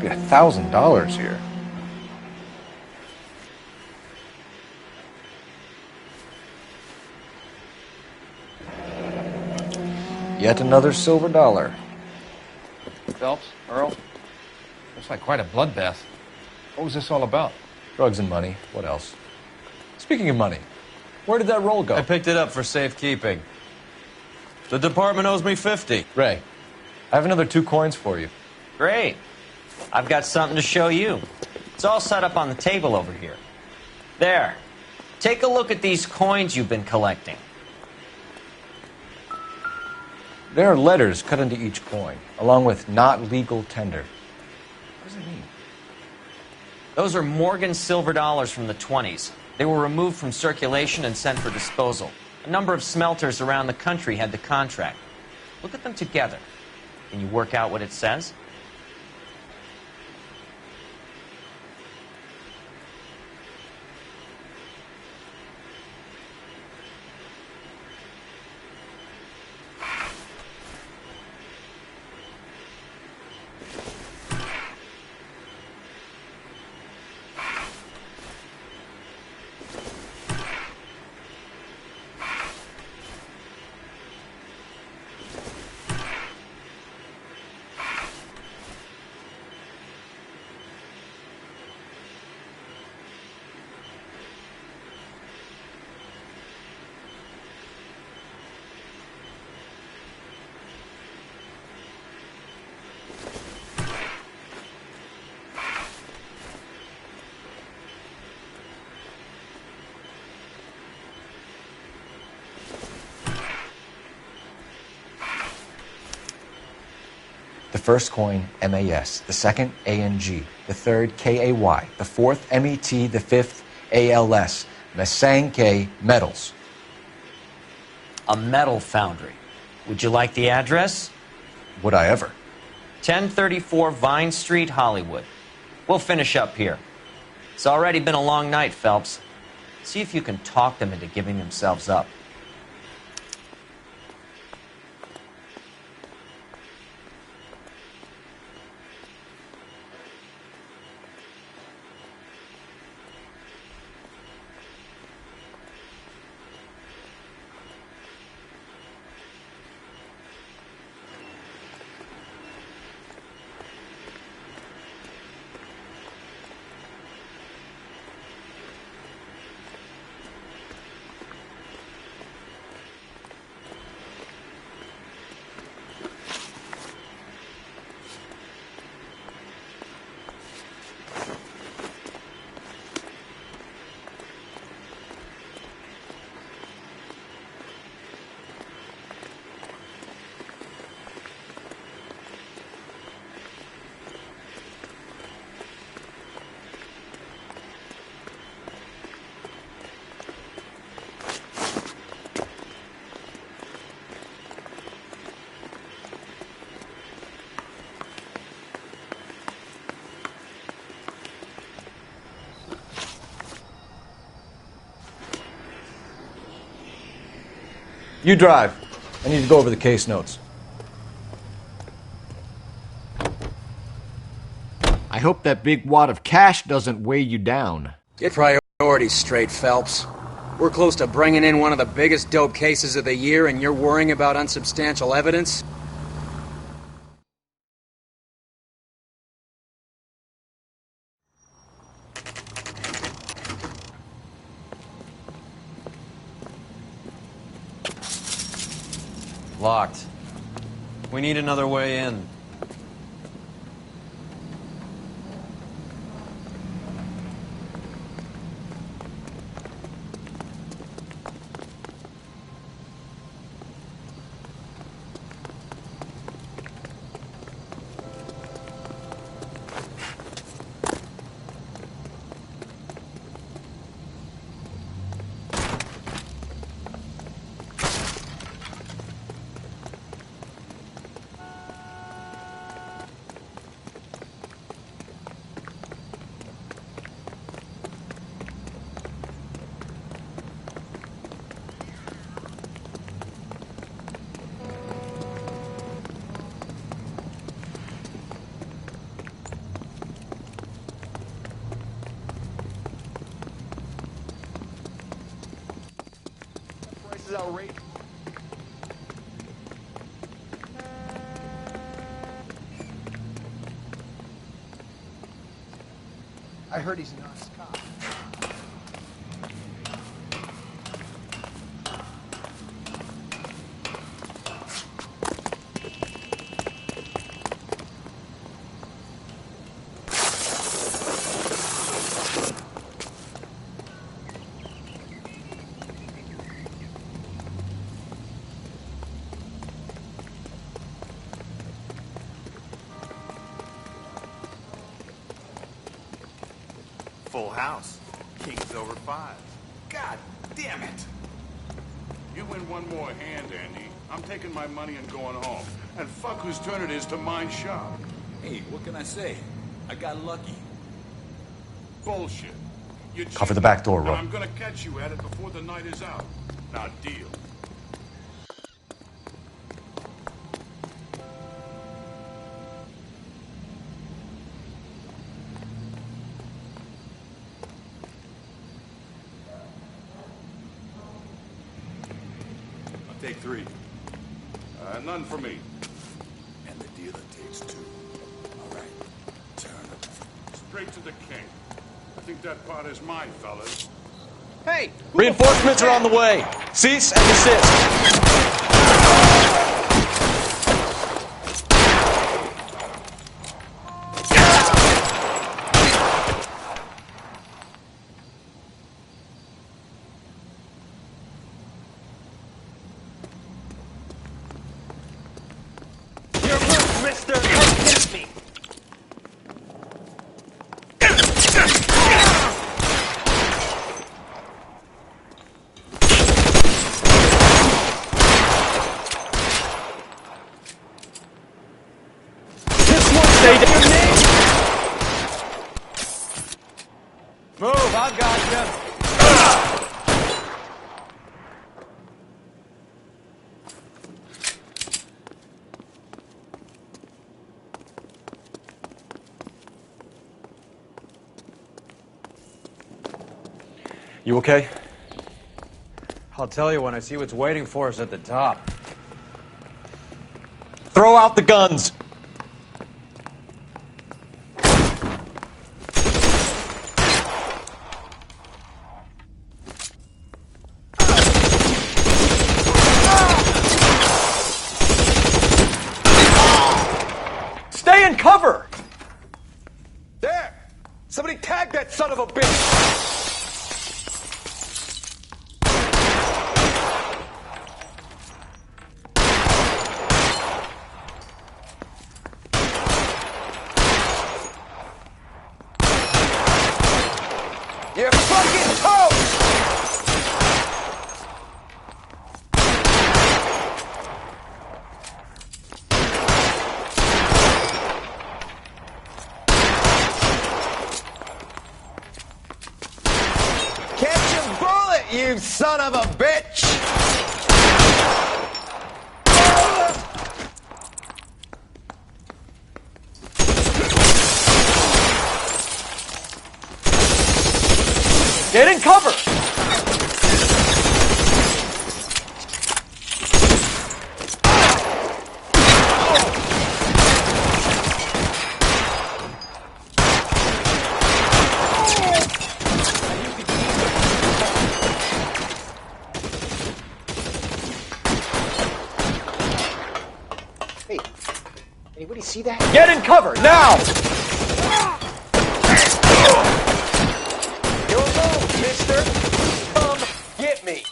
Be $1,000 here. Yet another silver dollar. Phelps, Earl, looks like quite a bloodbath. What was this all about? Drugs and money. What else? Speaking of money, where did that roll go? I picked it up for safekeeping. The department owes me 50. Ray, I have another 2 coins for you. Great. I've got something to show you. It's all set up on the table over here. There. Take a look at these coins you've been collecting. There are letters cut into each coin, along with not legal tender. What does it mean? Those are Morgan silver dollars from the 20s. They were removed from circulation and sent for disposal. A number of smelters around the country had the contract. Look at them together. Can you work out what it says? The first coin, MAS. The second, ANG. The third, KAY. The fourth, MET. The fifth, ALS. Masanke Metals. A metal foundry. Would you like the address? Would I ever? 1034 Vine Street, Hollywood. We'll finish up here. It's already been a long night, Phelps. See if you can talk them into giving themselves up. You drive. I need to go over the case notes. I hope that big wad of cash doesn't weigh you down. Get priorities straight, Phelps. We're close to bringing in one of the biggest dope cases of the year, and you're worrying about unsubstantial evidence? Locked. We need another way in. Outrageous. I heard he's an honest cop. Full house. King's over 5. God damn it! You win one more hand, Andy. I'm taking my money and going home. And fuck whose turn it is to mind shop. Hey, what can I say? I got lucky. Bullshit. You Cover the back door, and Rob. I'm gonna catch you at it before the night is out. Now deal. Take 3. None for me. And the dealer takes 2. All right. Turn it. Straight to the king. I think that part is mine, fellas. Hey! Reinforcements are on the way. Cease and desist. Mister, come get me! This one stay down. Move, I got you. You okay? I'll tell you when I see what's waiting for us at the top. Throw out the guns. Stay in cover. There! Somebody tag that son of a bitch! You're fucking toast! Catch a bullet, you son of a bitch! Get in cover! Anybody see that? Get in cover, now! You're alone, mister. Come get me.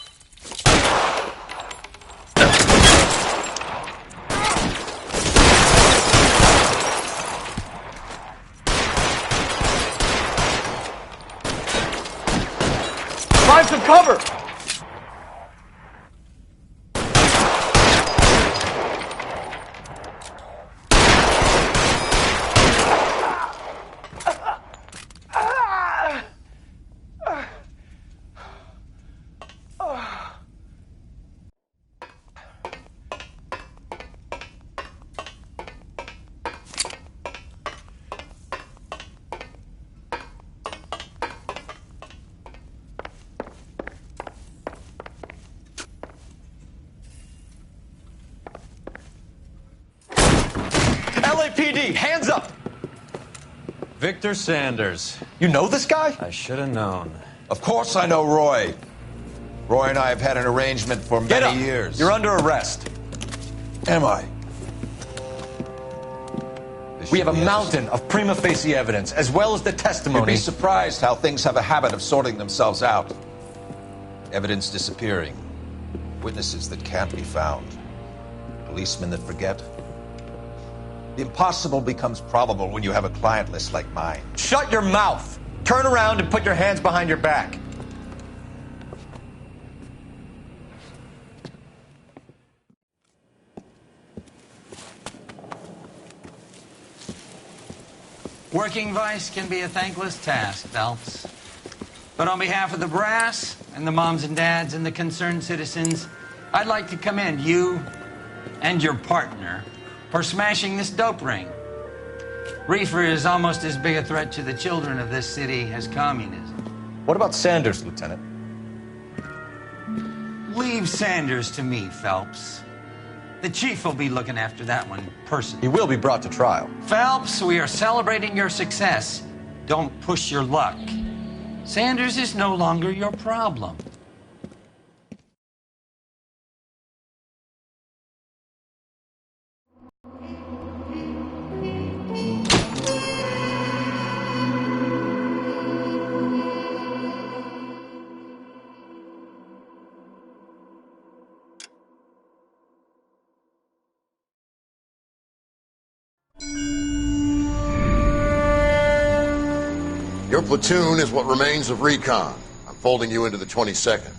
Find some cover! LAPD, hands up! Victor Sanders. You know this guy? I should have known. Of course I know Roy. Roy and I have had an arrangement for Get many up. years. You're under arrest. Am I? We have a mountain of prima facie evidence, as well as the You'd testimony. be surprised how things have a habit of sorting themselves out. Evidence disappearing. Witnesses that can't be found. Policemen that forget. The impossible becomes probable when you have a client list like mine. Shut your mouth! Turn around and put your hands behind your back. Working vice can be a thankless task, Phelps. But on behalf of the brass and the moms and dads and the concerned citizens, I'd like to commend you and your partner for smashing this dope ring. Reefer is almost as big a threat to the children of this city as communism. What about Sanders, Lieutenant? Leave Sanders to me, Phelps. The chief will be looking after that one personally. He will be brought to trial. Phelps, we are celebrating your success. Don't push your luck. Sanders is no longer your problem. Your platoon is what remains of recon. I'm folding you into the 22nd.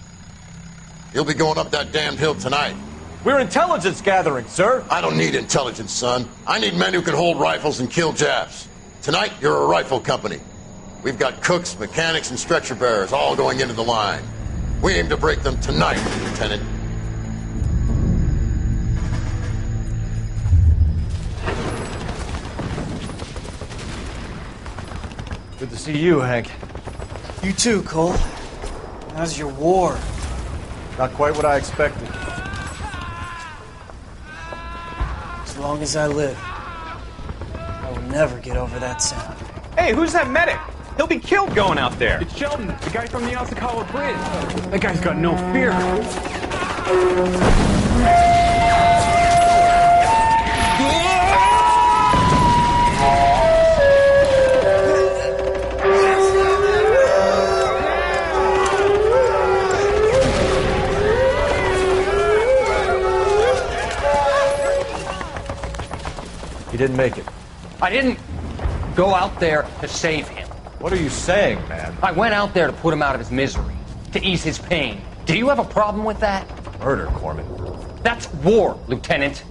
You'll be going up that damned hill tonight. We're intelligence gathering, sir. I don't need intelligence, son. I need men who can hold rifles and kill Japs. Tonight, you're a rifle company. We've got cooks, mechanics, and stretcher bearers all going into the line. We aim to break them tonight, Lieutenant. Good to see you, Hank. You too, Cole. How's your war? Not quite what I expected. As long as I live, I will never get over that sound. Hey, who's that medic? He'll be killed going out there. It's Sheldon, the guy from the Osakawa Bridge. That guy's got no fear. He didn't make it. I didn't go out there to save him. What are you saying, man? I went out there to put him out of his misery, to ease his pain. Do you have a problem with that? Murder, Corman. That's war, Lieutenant.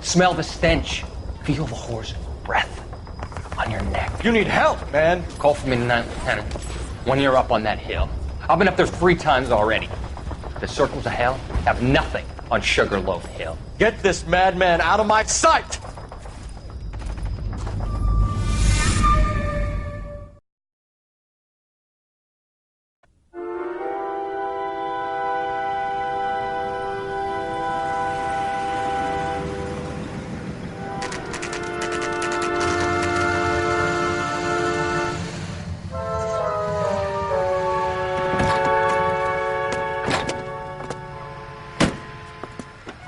Smell the stench. Feel the horse's breath on your neck. You need help, man. Call for me tonight, Lieutenant. When you're up on that hill. I've been up there 3 times already. The circles of hell have nothing on Sugarloaf Hill. Get this madman out of my sight!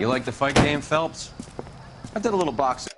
You like the fight game, Phelps? I did a little boxing.